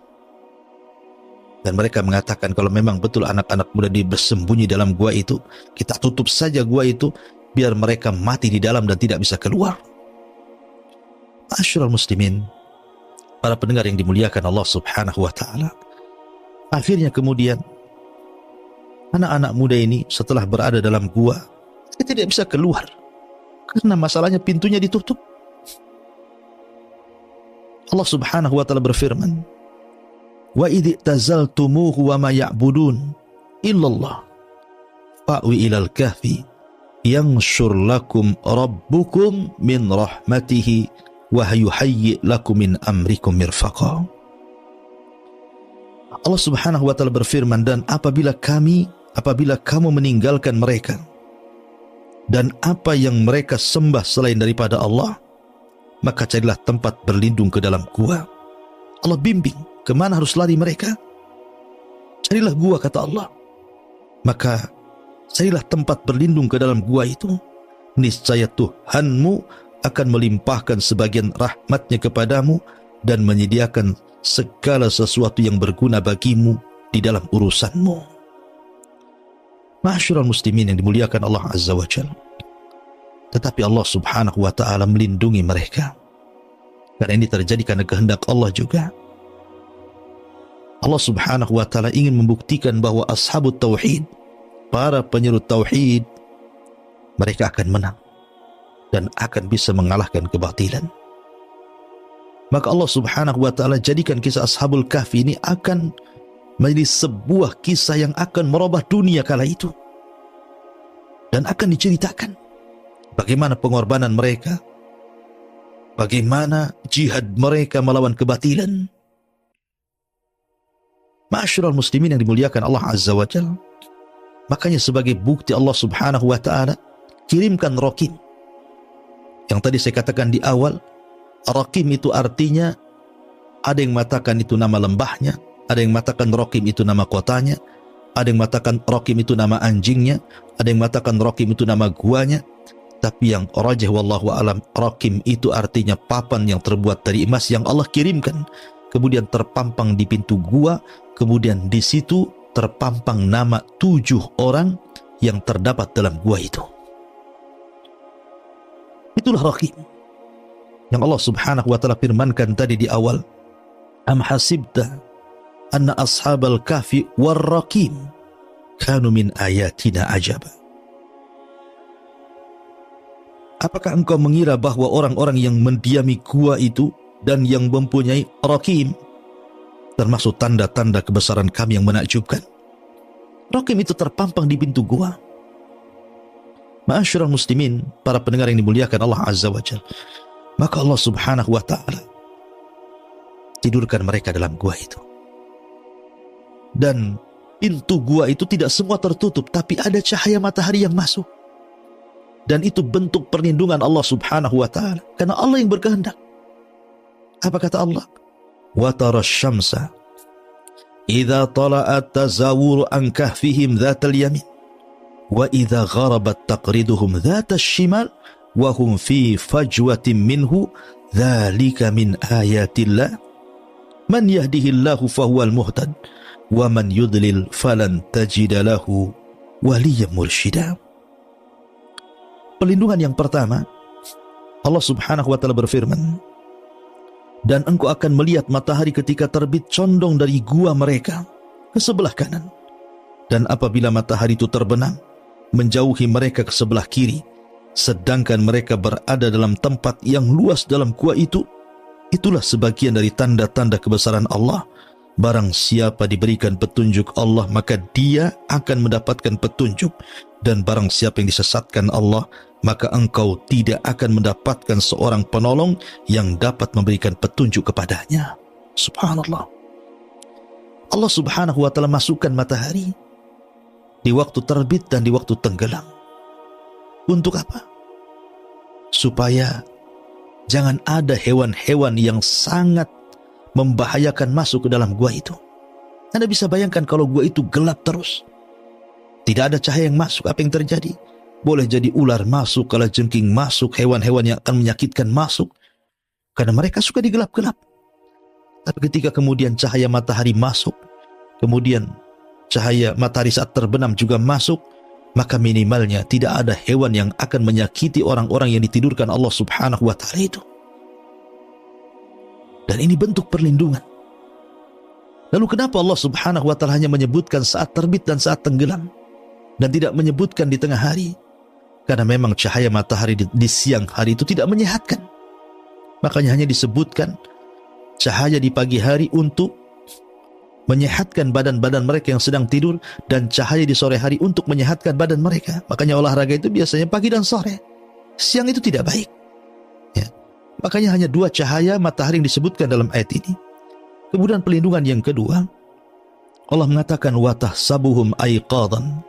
Dan mereka mengatakan kalau memang betul anak-anak muda bersembunyi dalam gua itu, kita tutup saja gua itu biar mereka mati di dalam dan tidak bisa keluar. Ma'asyiral muslimin, para pendengar yang dimuliakan Allah Subhanahu wa taala. Akhirnya kemudian anak-anak muda ini setelah berada dalam gua, tidak bisa keluar karena masalahnya pintunya ditutup. Allah Subhanahu wa taala berfirman, "Wa idh tazaltumuhu wa ma ya'budun illallah fa'wi ilal kahfi yanshur lakum rabbukum min rahmatihi wa yuhayyi lakum min amrikum mirfaqa." Allah Subhanahu wa taala berfirman, dan apabila kamu meninggalkan mereka dan apa yang mereka sembah selain daripada Allah, maka carilah tempat berlindung ke dalam gua. Allah bimbing kemana harus lari mereka. Carilah gua, kata Allah. Maka carilah tempat berlindung ke dalam gua itu. Niscaya Tuhanmu akan melimpahkan sebagian rahmatnya kepadamu dan menyediakan segala sesuatu yang berguna bagimu di dalam urusanmu. Ma'asyiral muslimin yang dimuliakan Allah Azza wa Jalla. Tetapi Allah Subhanahu wa ta'ala melindungi mereka. Karena ini terjadi karena kehendak Allah juga. Allah Subhanahu wa ta'ala ingin membuktikan bahwa ashabut tauhid, para penyerut tauhid, mereka akan menang dan akan bisa mengalahkan kebatilan. Maka Allah Subhanahu wa ta'ala jadikan kisah Ashabul Kahfi ini akan menjadi sebuah kisah yang akan merubah dunia kala itu. Dan akan diceritakan bagaimana pengorbanan mereka, bagaimana jihad mereka melawan kebatilan. Ma'asyiral muslimin yang dimuliakan Allah Azza wa Jalla. Makanya sebagai bukti Allah Subhanahu wa ta'ala kirimkan Raqim. Yang tadi saya katakan di awal, Raqim itu artinya, ada yang mengatakan itu nama lembahnya, ada yang mengatakan Raqim itu nama kotanya, ada yang mengatakan Raqim itu nama anjingnya, ada yang mengatakan Raqim itu nama guanya. Tapi yang rajih wallahu alam, Raqim itu artinya papan yang terbuat dari emas yang Allah kirimkan, kemudian terpampang di pintu gua, kemudian di situ terpampang nama 7 orang yang terdapat dalam gua itu. Itulah Raqim yang Allah Subhanahu wa ta'ala firmankan tadi di awal. Am hasibta anna ashabal kahfi war Raqim kanu min ayatina ajaba. Apakah engkau mengira bahwa orang-orang yang mendiami gua itu dan yang mempunyai Raqim termasuk tanda-tanda kebesaran kami yang menakjubkan? Raqim itu terpampang di pintu gua. Ma'asyiral muslimin, para pendengar yang dimuliakan Allah Azza wa Jalla. Maka Allah Subhanahu wa ta'ala tidurkan mereka dalam gua itu. Dan pintu gua itu tidak semua tertutup, tapi ada cahaya matahari yang masuk. Dan itu bentuk perlindungan Allah Subhanahu wa ta'ala. Karena Allah yang berkehendak. Apa kata Allah? Wa tara syamsa idza tala'at tazawuru an kahfihim dhatal yamin wa idza gharabat taqriduhum dhatal shimal wa hum fi fajwatin minhu dzalika min ayatillah man yahdihillahu fahuwal muhtad wa man yudlil falan tajida lahu waliyyan mursyida. Perlindungan yang pertama, Allah Subhanahu wa ta'ala berfirman, dan engkau akan melihat matahari ketika terbit condong dari gua mereka ke sebelah kanan. Dan apabila matahari itu terbenam, menjauhi mereka ke sebelah kiri, sedangkan mereka berada dalam tempat yang luas dalam gua itu, itulah sebagian dari tanda-tanda kebesaran Allah. Barang siapa diberikan petunjuk Allah, maka dia akan mendapatkan petunjuk. Dan barang siapa yang disesatkan Allah, maka engkau tidak akan mendapatkan seorang penolong yang dapat memberikan petunjuk kepadanya. Subhanallah. Allah Subhanahu wa ta'ala masukkan matahari di waktu terbit dan di waktu tenggelam. Untuk apa? Supaya jangan ada hewan-hewan yang sangat membahayakan masuk ke dalam gua itu. Anda bisa bayangkan kalau gua itu gelap terus, tidak ada cahaya yang masuk, apa yang terjadi? Boleh jadi ular masuk, kalajengking masuk, hewan-hewan yang akan menyakitkan masuk, karena mereka suka di gelap-gelap. Tapi ketika kemudian cahaya matahari masuk, kemudian cahaya matahari saat terbenam juga masuk, maka minimalnya tidak ada hewan yang akan menyakiti orang-orang yang ditidurkan Allah Subhanahu wa ta'ala itu. Dan ini bentuk perlindungan. Lalu kenapa Allah Subhanahu wa ta'ala hanya menyebutkan saat terbit dan saat tenggelam, dan tidak menyebutkan di tengah hari? Karena memang cahaya matahari di siang hari itu tidak menyehatkan. Makanya hanya disebutkan cahaya di pagi hari untuk menyehatkan badan-badan mereka yang sedang tidur, dan cahaya di sore hari untuk menyehatkan badan mereka. Makanya olahraga itu biasanya pagi dan sore. Siang itu tidak baik. Ya. Makanya hanya 2 cahaya matahari yang disebutkan dalam ayat ini. Kemudian pelindungan yang kedua, Allah mengatakan wa tahsabuhum aiqadan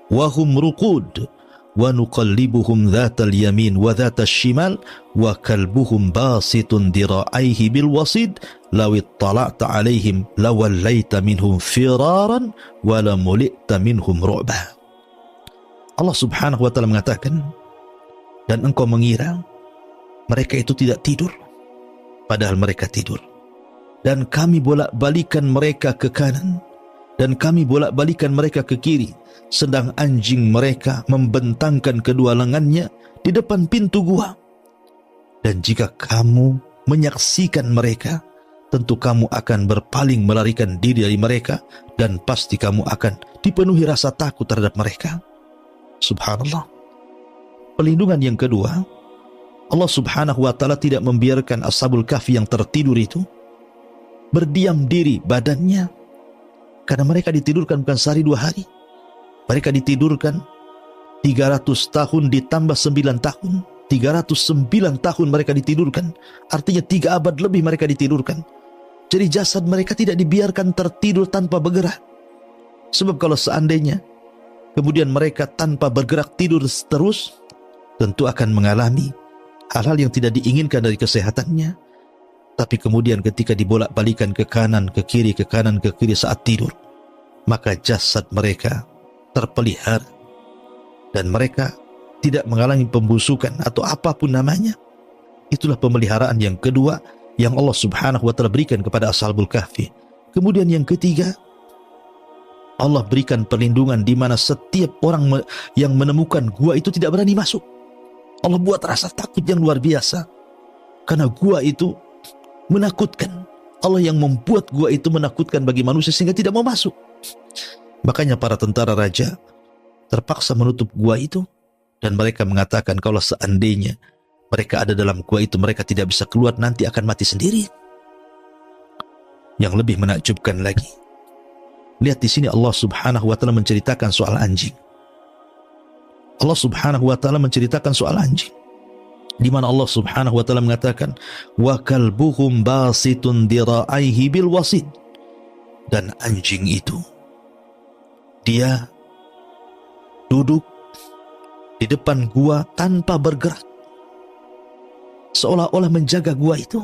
wa hum ruqud wa nuqallibuhum dhatal yamin wa dhatal shimal wa kalbuhum basitun dira'aihi bil wasid law ittala'ta 'alaihim lawallaita minhum firaran wa lamuli'ta minhum ru'ba. Allah Subhanahu wa taala mengatakan, dan engkau mengira mereka itu tidak tidur, padahal mereka tidur. Dan kami bolak-balikan mereka ke kanan, dan kami bolak-balikan mereka ke kiri, sedang anjing mereka membentangkan kedua lengannya di depan pintu gua. Dan jika kamu menyaksikan mereka, tentu kamu akan berpaling melarikan diri dari mereka, dan pasti kamu akan dipenuhi rasa takut terhadap mereka. Subhanallah. Pelindungan yang kedua, Allah Subhanahu wa taala tidak membiarkan Ashabul Kahfi yang tertidur itu berdiam diri badannya, karena mereka ditidurkan bukan sehari 2 hari. Mereka ditidurkan 300 tahun ditambah 9 tahun. 309 tahun mereka ditidurkan. Artinya 3 abad lebih mereka ditidurkan. Jadi jasad mereka tidak dibiarkan tertidur tanpa bergerak. Sebab kalau seandainya kemudian mereka tanpa bergerak tidur terus, tentu akan mengalami hal-hal yang tidak diinginkan dari kesehatannya. Tapi kemudian ketika dibolak-balikan ke kanan, ke kiri, ke kanan, ke kiri saat tidur, maka jasad mereka terpelihara dan mereka tidak mengalami pembusukan atau apapun namanya. Itulah pemeliharaan yang kedua yang Allah Subhanahu wa taala berikan kepada Ashabul Kahfi. Kemudian yang ketiga, Allah berikan perlindungan di mana setiap orang yang menemukan gua itu tidak berani masuk. Allah buat rasa takut yang luar biasa, karena gua itu menakutkan. Allah yang membuat gua itu menakutkan bagi manusia sehingga tidak mau masuk. Makanya para tentara raja terpaksa menutup gua itu, dan mereka mengatakan kalau seandainya mereka ada dalam gua itu, mereka tidak bisa keluar, nanti akan mati sendiri. Yang lebih menakjubkan lagi, lihat di sini Allah Subhanahu wa taala menceritakan soal anjing. Allah Subhanahu wa taala menceritakan soal anjing, di mana Allah Subhanahu wa taala mengatakan wa kalbuhum basitun dira'aihi bil wasid. Dan anjing itu dia duduk di depan gua tanpa bergerak, seolah-olah menjaga gua itu.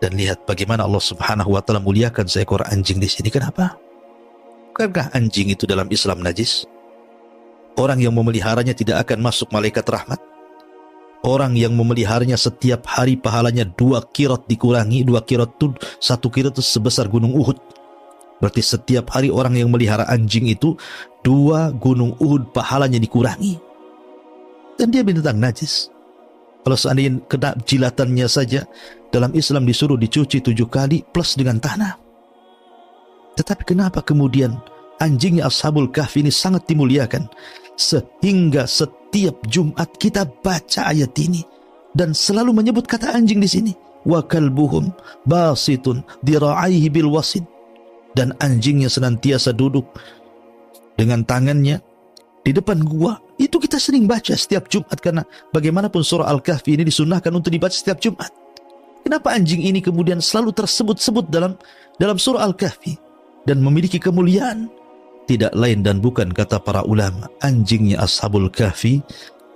Dan lihat bagaimana Allah Subhanahu wa taala muliakan seekor anjing di sini. Kenapa? Bukankah anjing itu dalam Islam najis? Orang yang memeliharanya tidak akan masuk malaikat rahmat. Orang yang memeliharanya setiap hari pahalanya 2 qirat dikurangi. 2 qirat itu, 1 qirat itu sebesar gunung Uhud. Berarti setiap hari orang yang melihara anjing itu 2 gunung Uhud pahalanya dikurangi. Dan dia binatang najis. Kalau seandainya kena jilatannya saja, dalam Islam disuruh dicuci 7 kali plus dengan tanah. Tetapi kenapa kemudian anjingnya Ashabul Kahfi ini sangat dimuliakan, sehingga setiap Jumat kita baca ayat ini dan selalu menyebut kata anjing di sini. Wa kalbuhum basitun dira'aihi bil wasid. Dan anjingnya senantiasa duduk dengan tangannya di depan gua. Itu kita sering baca setiap Jumat, karena bagaimanapun surah Al-Kahfi ini disunnahkan untuk dibaca setiap Jumat. Kenapa anjing ini kemudian selalu tersebut-sebut dalam surah Al-Kahfi dan memiliki kemuliaan? Tidak lain dan bukan, kata para ulama, anjingnya Ashabul Kahfi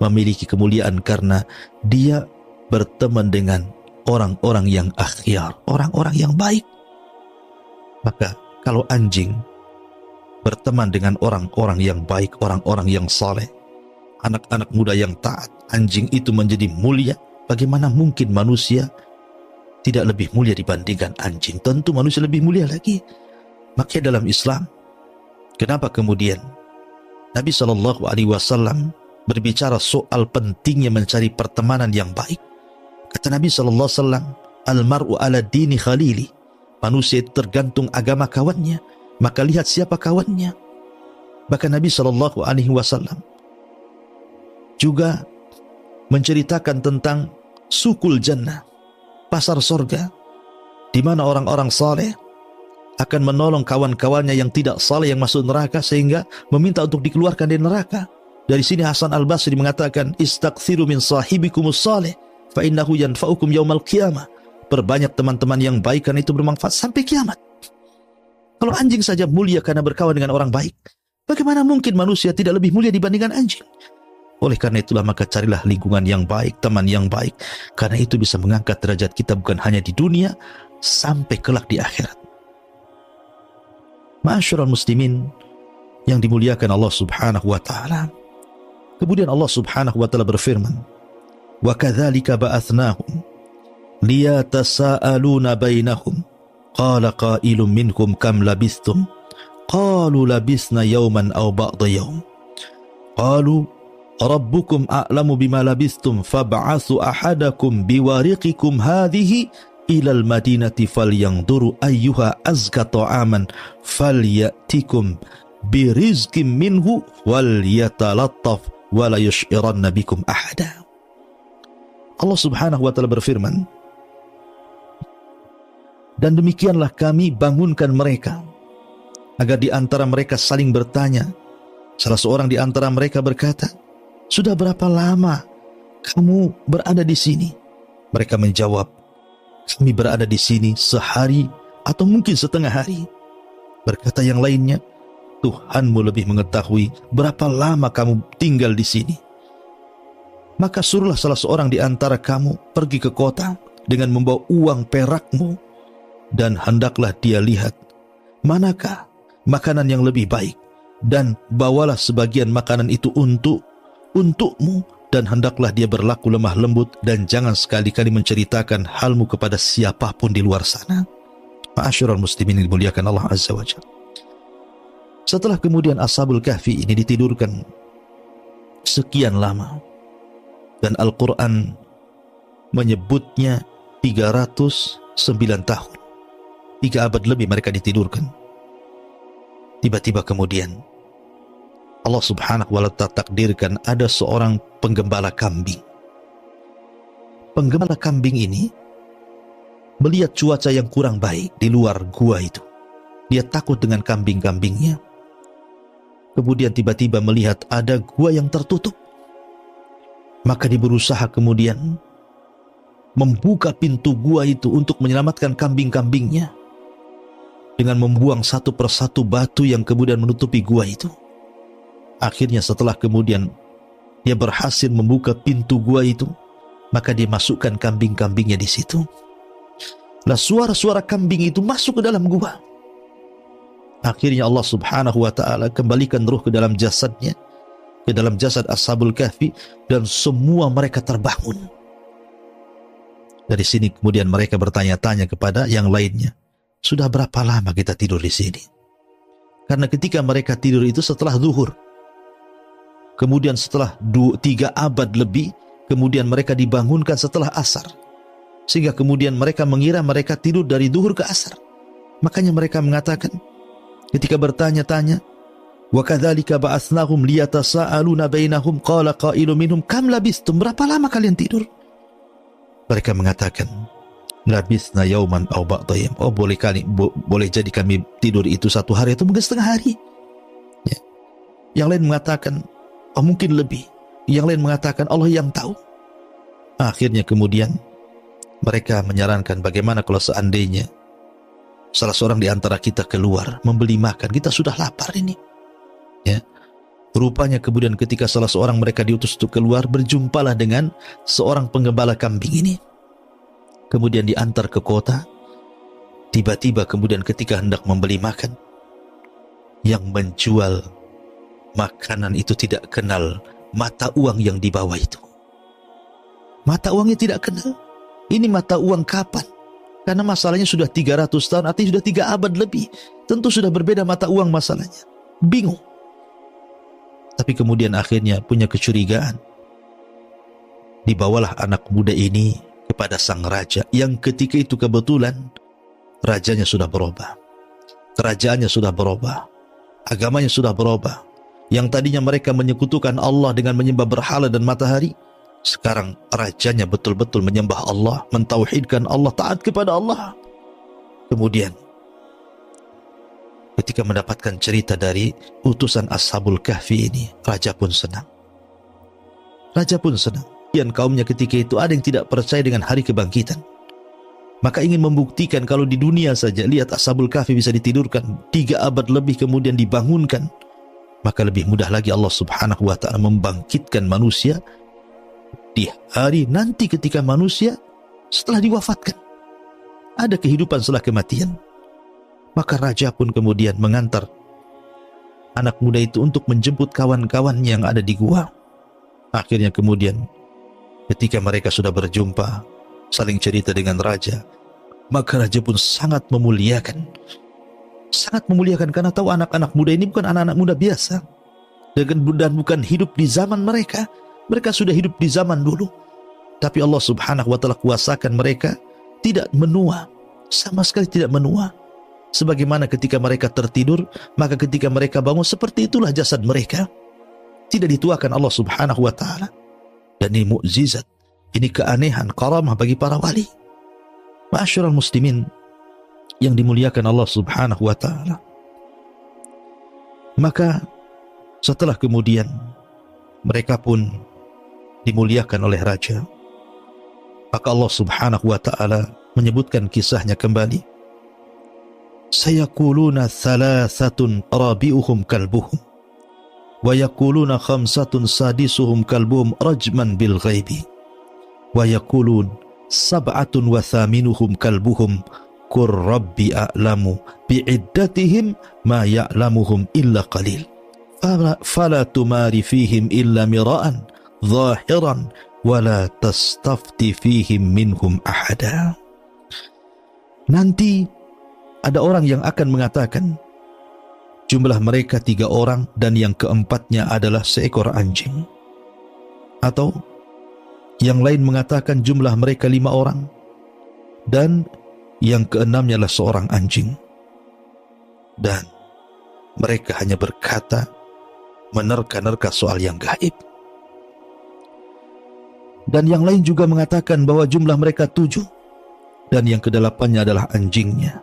memiliki kemuliaan karena dia berteman dengan orang-orang yang akhyar, orang-orang yang baik. Maka kalau anjing berteman dengan orang-orang yang baik, orang-orang yang saleh, anak-anak muda yang taat, anjing itu menjadi mulia. Bagaimana mungkin manusia tidak lebih mulia dibandingkan anjing? Tentu manusia lebih mulia lagi. Makanya dalam Islam, kenapa kemudian Nabi SAW berbicara soal pentingnya mencari pertemanan yang baik? Kata Nabi SAW, Al-mar'u ala dini khalili. Manusia itu tergantung agama kawannya, maka lihat siapa kawannya. Bahkan Nabi SAW juga menceritakan tentang sukul jannah, pasar sorga, di mana orang-orang saleh akan menolong kawan-kawannya yang tidak saleh yang masuk neraka, sehingga meminta untuk dikeluarkan dari neraka. Dari sini Hasan Al-Basri mengatakan, istaghfiru min sahibikumus saleh fa innahu yanfa'ukum yaumal qiyamah. Perbanyak teman-teman yang baik, karena itu bermanfaat sampai kiamat. Kalau anjing saja mulia karena berkawan dengan orang baik, Bagaimana mungkin manusia tidak lebih mulia dibandingkan anjing? Oleh karena itulah maka carilah lingkungan yang baik, teman yang baik. Karena itu bisa mengangkat derajat kita bukan hanya di dunia, sampai kelak di akhirat. Ma'asyiral muslimin yang dimuliakan Allah Subhanahu wa taala. Kemudian Allah Subhanahu wa taala berfirman, "Wa kadzalika ba'atsnahum liyatasaaluna bainahum qala qailun minhum kam labistum qalu labisna yawman aw ba'da yawm qalu rabbukum a'lamu bima labistum fab'atsu ahadakum biwariqikum hadhihi ilal madinati falyanzuru ayyuha azka ta'aman falyatikum birizqin minhu wal yatalattaf wala yush'iranna bikum ahada." Allah Subhanahu wa taala berfirman, dan demikianlah kami bangunkan mereka agar di antara mereka saling bertanya. Salah seorang di antara mereka berkata, "Sudah berapa lama kamu berada di sini?" Mereka menjawab, "Kami berada di sini sehari atau mungkin setengah hari." Berkata yang lainnya, "Tuhanmu lebih mengetahui berapa lama kamu tinggal di sini. Maka suruhlah salah seorang di antara kamu pergi ke kota dengan membawa uang perakmu, dan hendaklah dia lihat manakah makanan yang lebih baik, dan bawalah sebagian makanan itu untukmu, dan hendaklah dia berlaku lemah lembut, dan jangan sekali-kali menceritakan halmu kepada siapapun di luar sana." Ma'asyiral muslimin yang dimuliakan Allah Azza wa Jalla. Setelah kemudian Ashabul Kahfi ini ditidurkan sekian lama, dan Al-Quran menyebutnya 309 tahun, 3 abad lebih mereka ditidurkan. Tiba-tiba kemudian Allah Subhanahu wa ta'ala takdirkan ada seorang penggembala kambing. Penggembala kambing ini melihat cuaca yang kurang baik di luar gua itu. Dia takut dengan kambing-kambingnya. Kemudian tiba-tiba melihat ada gua yang tertutup. Maka dia berusaha kemudian membuka pintu gua itu untuk menyelamatkan kambing-kambingnya dengan membuang satu persatu batu yang kemudian menutupi gua itu. Akhirnya setelah kemudian dia berhasil membuka pintu gua itu, maka dia masukkan kambing-kambingnya di situ. Lah suara-suara kambing itu masuk ke dalam gua. Akhirnya Allah Subhanahu wa ta'ala kembalikan ruh ke dalam jasadnya, ke dalam jasad Ashabul Kahfi, dan semua mereka terbangun. Dari sini kemudian mereka bertanya-tanya kepada yang lainnya, "Sudah berapa lama kita tidur di sini?" Karena ketika mereka tidur itu setelah zuhur, kemudian setelah 3 abad lebih, kemudian mereka dibangunkan setelah asar, sehingga kemudian mereka mengira mereka tidur dari zuhur ke asar. Makanya mereka mengatakan ketika bertanya-tanya, "Wa kadzalika ba'atsnahum liyatasaaluna bainahum qala qailun minhum kam labistum?" Berapa lama kalian tidur? Mereka mengatakan, "Labisna yauman aw ba'da yaum." Oh, boleh jadi kami tidur itu 1 hari atau mungkin setengah hari. Ya. Yang lain mengatakan, "Oh, mungkin lebih." Yang lain mengatakan, "Allah yang tahu." Akhirnya kemudian mereka menyarankan, bagaimana kalau seandainya salah seorang di antara kita keluar membeli makan, kita sudah lapar ini. Ya. Rupanya kemudian ketika salah seorang mereka diutus untuk keluar, berjumpalah dengan seorang penggembala kambing ini. Kemudian diantar ke kota. Tiba-tiba kemudian ketika hendak membeli makan, yang menjual makanan itu tidak kenal mata uang yang dibawa itu. Mata uangnya tidak kenal. Ini mata uang kapan? Karena masalahnya sudah 300 tahun, artinya sudah 3 abad lebih. Tentu sudah berbeda mata uang masalahnya. Bingung. Tapi kemudian akhirnya punya kecurigaan. Dibawalah anak muda ini kepada sang raja, yang ketika itu kebetulan rajanya sudah berubah. Kerajaannya sudah berubah. Agamanya sudah berubah. Yang tadinya mereka menyekutukan Allah dengan menyembah berhala dan matahari, sekarang rajanya betul-betul menyembah Allah, mentauhidkan Allah, taat kepada Allah. Kemudian ketika mendapatkan cerita dari utusan Ashabul Kahfi ini, raja pun senang. Raja pun senang. Dan kaumnya ketika itu ada yang tidak percaya dengan hari kebangkitan. Maka ingin membuktikan kalau di dunia saja, lihat Ashabul Kahfi bisa ditidurkan 3 abad lebih kemudian dibangunkan. maka lebih mudah lagi Allah subhanahu wa ta'ala membangkitkan manusia di hari nanti ketika manusia setelah diwafatkan. Ada kehidupan setelah kematian. Maka raja pun kemudian mengantar anak muda itu untuk menjemput kawan-kawan yang ada di gua. Akhirnya kemudian ketika mereka sudah berjumpa, saling cerita dengan raja, maka raja pun sangat memuliakan karena tahu anak-anak muda ini bukan anak-anak muda biasa dan bukan hidup di zaman mereka. Mereka sudah hidup di zaman dulu, tapi Allah subhanahu wa ta'ala kuasakan mereka tidak menua, sama sekali tidak menua. Sebagaimana ketika mereka tertidur, maka ketika mereka bangun seperti itulah jasad mereka, tidak dituakan Allah subhanahu wa ta'ala. Dan ini mukjizat, ini keanehan, karamah bagi para wali. Ma'asyiral muslimin yang dimuliakan Allah subhanahu wa ta'ala. Maka setelah kemudian mereka pun dimuliakan oleh raja, maka Allah subhanahu wa ta'ala menyebutkan kisahnya kembali. Sayaquluna thalathatun rabi'uhum kalbuhum wa yaquluna khamsatun sadisuhum kalbuhum rajman bil ghaibi wa yaqulun sab'atun wa thaminuhum kalbuhum qur rabbi a'lamu bi'iddatihim ma ya'lamuhum illa qalil fala tumari fihim illa mira'an zahiran wala tastafti fihim minhum ahada. Nanti ada orang yang akan mengatakan jumlah mereka 3 orang dan yang keempatnya adalah seekor anjing. Atau yang lain mengatakan jumlah mereka 5 orang dan yang keenamnya adalah seorang anjing. Dan mereka hanya berkata menerka-nerka soal yang gaib. Dan yang lain juga mengatakan bahwa jumlah mereka 7 dan yang kedelapannya adalah anjingnya.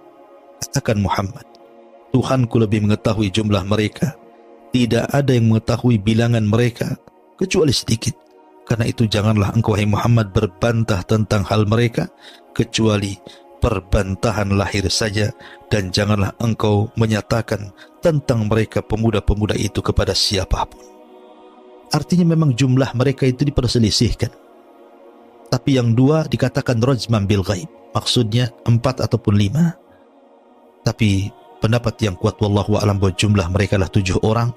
Katakan Muhammad, Tuhanku lebih mengetahui jumlah mereka. Tidak ada yang mengetahui bilangan mereka kecuali sedikit. Karena itu janganlah engkau hai Muhammad berbantah tentang hal mereka kecuali perbantahan lahir saja, dan janganlah engkau menyatakan tentang mereka pemuda-pemuda itu kepada siapapun. Artinya memang jumlah mereka itu diperselisihkan. Tapi yang 2 dikatakan rajman bil ghaib, maksudnya 4 ataupun 5. Tapi pendapat yang kuat wallahu a'lam bahwa jumlah mereka adalah 7 orang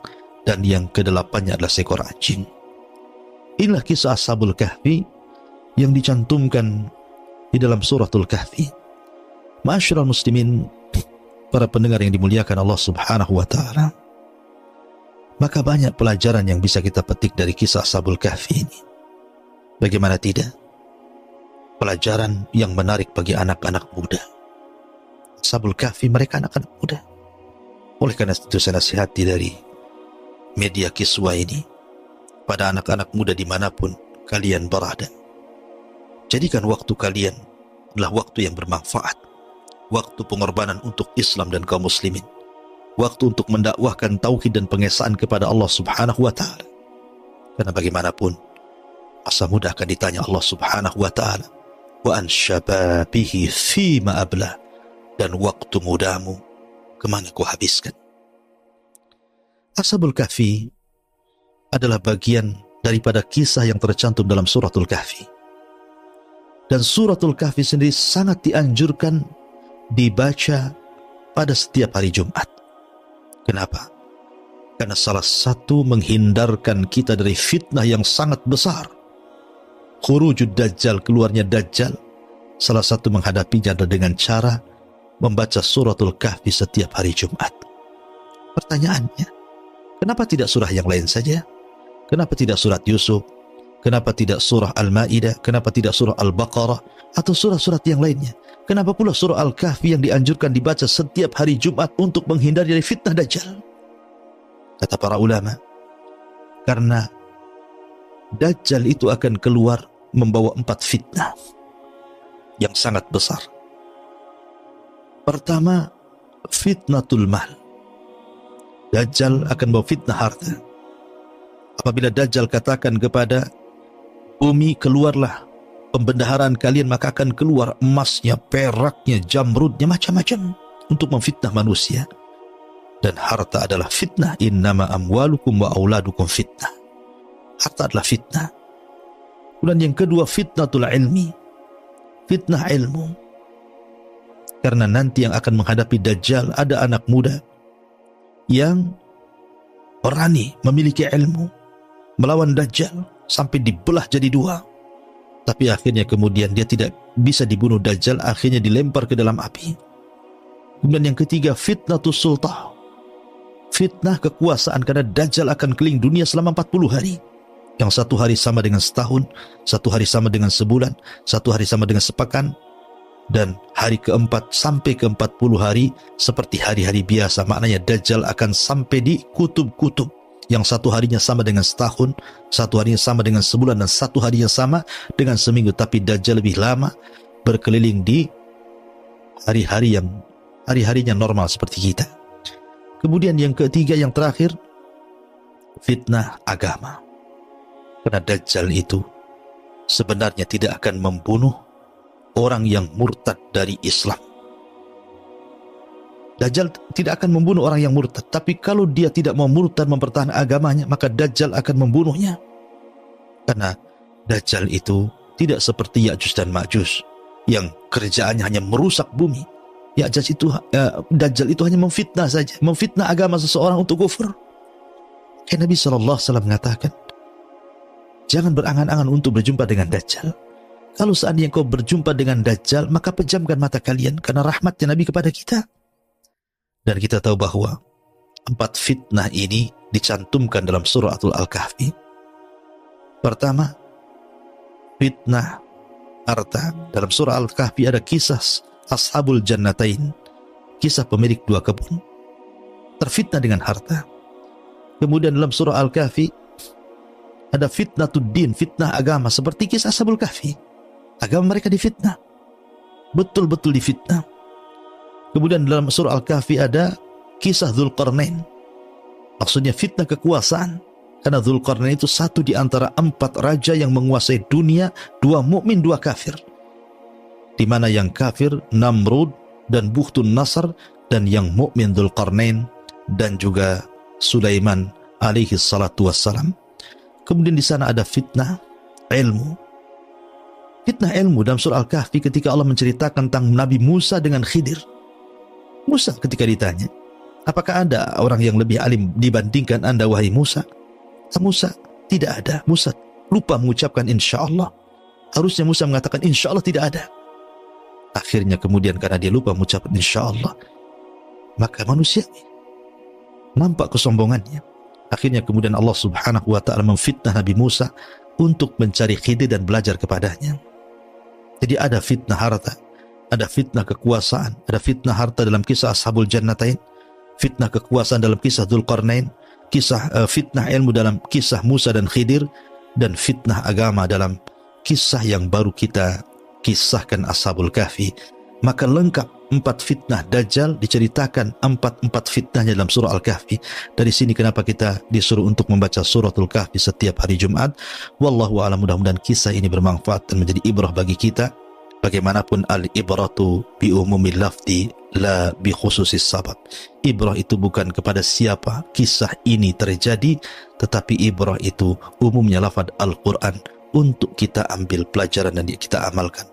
dan yang kedelapannya adalah seekor anjing. Inilah kisah Ashabul Kahfi yang dicantumkan di dalam suratul Kahfi. Ma'asyiral muslimin, para pendengar yang dimuliakan Allah subhanahu wa ta'ala, maka banyak pelajaran yang bisa kita petik dari kisah Ashabul Kahfi ini. Bagaimana tidak? Pelajaran yang menarik bagi anak-anak muda. Ashabul Kahfi mereka anak-anak muda. Oleh karena itu saya nasihati dari media Kiswa ini pada anak-anak muda dimanapun kalian berada. Jadikan waktu kalian adalah waktu yang bermanfaat, waktu pengorbanan untuk Islam dan kaum muslimin, waktu untuk mendakwahkan tauhid dan pengesaan kepada Allah subhanahu wa ta'ala. Karena bagaimanapun masa muda akan ditanya Allah subhanahu wa ta'ala, wa an syababihi fima ablah, dan waktu mudamu kemana kau habiskan. Ashabul Kahfi adalah bagian daripada kisah yang tercantum dalam suratul Kahfi. Dan suratul Kahfi sendiri sangat dianjurkan dibaca pada setiap hari Jumat. Kenapa? Karena salah satu menghindarkan kita dari fitnah yang sangat besar. Khurujud Dajjal, keluarnya Dajjal. Salah satu menghadapinya adalah dengan cara membaca suratul Kahfi setiap hari Jumat. Pertanyaannya, kenapa tidak surah yang lain saja? Kenapa tidak surat Yusuf? Kenapa tidak surah Al-Ma'idah? Kenapa tidak surah Al-Baqarah? Atau surah-surat yang lainnya? Kenapa pula surah Al-Kahfi yang dianjurkan dibaca setiap hari Jumat untuk menghindari dari fitnah Dajjal? Kata para ulama, karena Dajjal itu akan keluar membawa 4 fitnah yang sangat besar. Pertama, fitnatul mal. Dajjal akan bawa fitnah harta. Apabila Dajjal katakan kepada bumi, keluarlah pembendaharaan kalian, maka akan keluar emasnya, peraknya, jamrudnya, macam-macam untuk memfitnah manusia. Dan harta adalah fitnah. Innama amwalukum wa auladukum fitnah. Harta adalah fitnah. Kemudian yang kedua, fitnatul ilmi. Fitnah ilmu. Karena nanti yang akan menghadapi Dajjal ada anak muda yang berani memiliki ilmu melawan Dajjal sampai dibelah jadi dua. Tapi akhirnya kemudian dia tidak bisa dibunuh Dajjal, akhirnya dilempar ke dalam api. Kemudian yang ketiga, fitnatus sultah. Fitnah kekuasaan, karena Dajjal akan keliling dunia selama 40 hari. Yang satu hari sama dengan setahun, satu hari sama dengan sebulan, satu hari sama dengan sepekan, dan hari keempat sampai ke 40 hari seperti hari-hari biasa. Maknanya Dajjal akan sampai di kutub-kutub, yang satu harinya sama dengan setahun, satu harinya sama dengan sebulan, dan satu harinya sama dengan seminggu. Tapi Dajjal lebih lama berkeliling di hari-harinya normal seperti kita. Kemudian yang ketiga, yang terakhir, fitnah agama. Karena Dajjal itu sebenarnya tidak akan membunuh orang yang murtad dari Islam. Dajjal tidak akan membunuh orang yang murtad, tapi kalau dia tidak mau murtad mempertahankan agamanya, maka Dajjal akan membunuhnya. Karena Dajjal itu tidak seperti Ya'juj dan Ma'juj yang kerjaannya hanya merusak bumi. Dajjal itu hanya memfitnah saja, memfitnah agama seseorang untuk kufur. Nabi SAW mengatakan, jangan berangan-angan untuk berjumpa dengan Dajjal. Kalau seandainya kau berjumpa dengan Dajjal, maka pejamkan mata kalian, karena rahmatnya Nabi kepada kita. Dan kita tahu bahwa 4 fitnah ini dicantumkan dalam surah Al-Kahfi. Pertama, fitnah harta. Dalam surah Al-Kahfi ada kisah Ashabul Jannatain, kisah pemilik 2 kebun, terfitnah dengan harta. Kemudian dalam surah Al-Kahfi ada fitnatud din, fitnah agama, seperti kisah Ashabul Kahfi. Agama mereka difitnah, betul-betul difitnah. Kemudian dalam surah Al-Kahfi ada kisah Dzulqarnain, maksudnya fitnah kekuasaan. Karena Dzulqarnain itu satu di antara 4 raja yang menguasai dunia, 2 mukmin, 2 kafir. Di mana yang kafir Namrud dan Bukhtun Nasr, dan yang mukmin Dzulqarnain dan juga Sulaiman alaihi salatu wassalam. Kemudian di sana ada fitnah ilmu. Fitnah ilmu dalam surah Al-Kahfi ketika Allah menceritakan tentang Nabi Musa dengan Khidir. Musa ketika ditanya, apakah ada orang yang lebih alim dibandingkan anda wahai Musa? Musa, tidak ada. Musa lupa mengucapkan insya Allah. Harusnya Musa mengatakan insya Allah tidak ada. Akhirnya kemudian karena dia lupa mengucapkan insya Allah, maka manusia nampak kesombongannya. Akhirnya kemudian Allah subhanahu wa ta'ala memfitnah Nabi Musa untuk mencari Khidir dan belajar kepadanya. Jadi ada fitnah harta, ada fitnah kekuasaan, ada fitnah harta dalam kisah Ashabul Jannatain, fitnah kekuasaan dalam kisah Dzulqarnain, kisah fitnah ilmu dalam kisah Musa dan Khidir, dan fitnah agama dalam kisah yang baru kita kisahkan Ashabul Kahfi. Maka lengkap 4 fitnah Dajjal diceritakan 4 fitnahnya dalam surah Al-Kahfi. Dari sini kenapa kita disuruh untuk membaca suratul Kahfi setiap hari Jumat. Wallahu a'lam, mudah-mudahan kisah ini bermanfaat dan menjadi ibrah bagi kita. Bagaimanapun al-ibratu bi umumil lafzi la bi khususis sabab. Ibrah itu bukan kepada siapa kisah ini terjadi, tetapi ibrah itu umumnya lafaz Al-Quran untuk kita ambil pelajaran dan kita amalkan.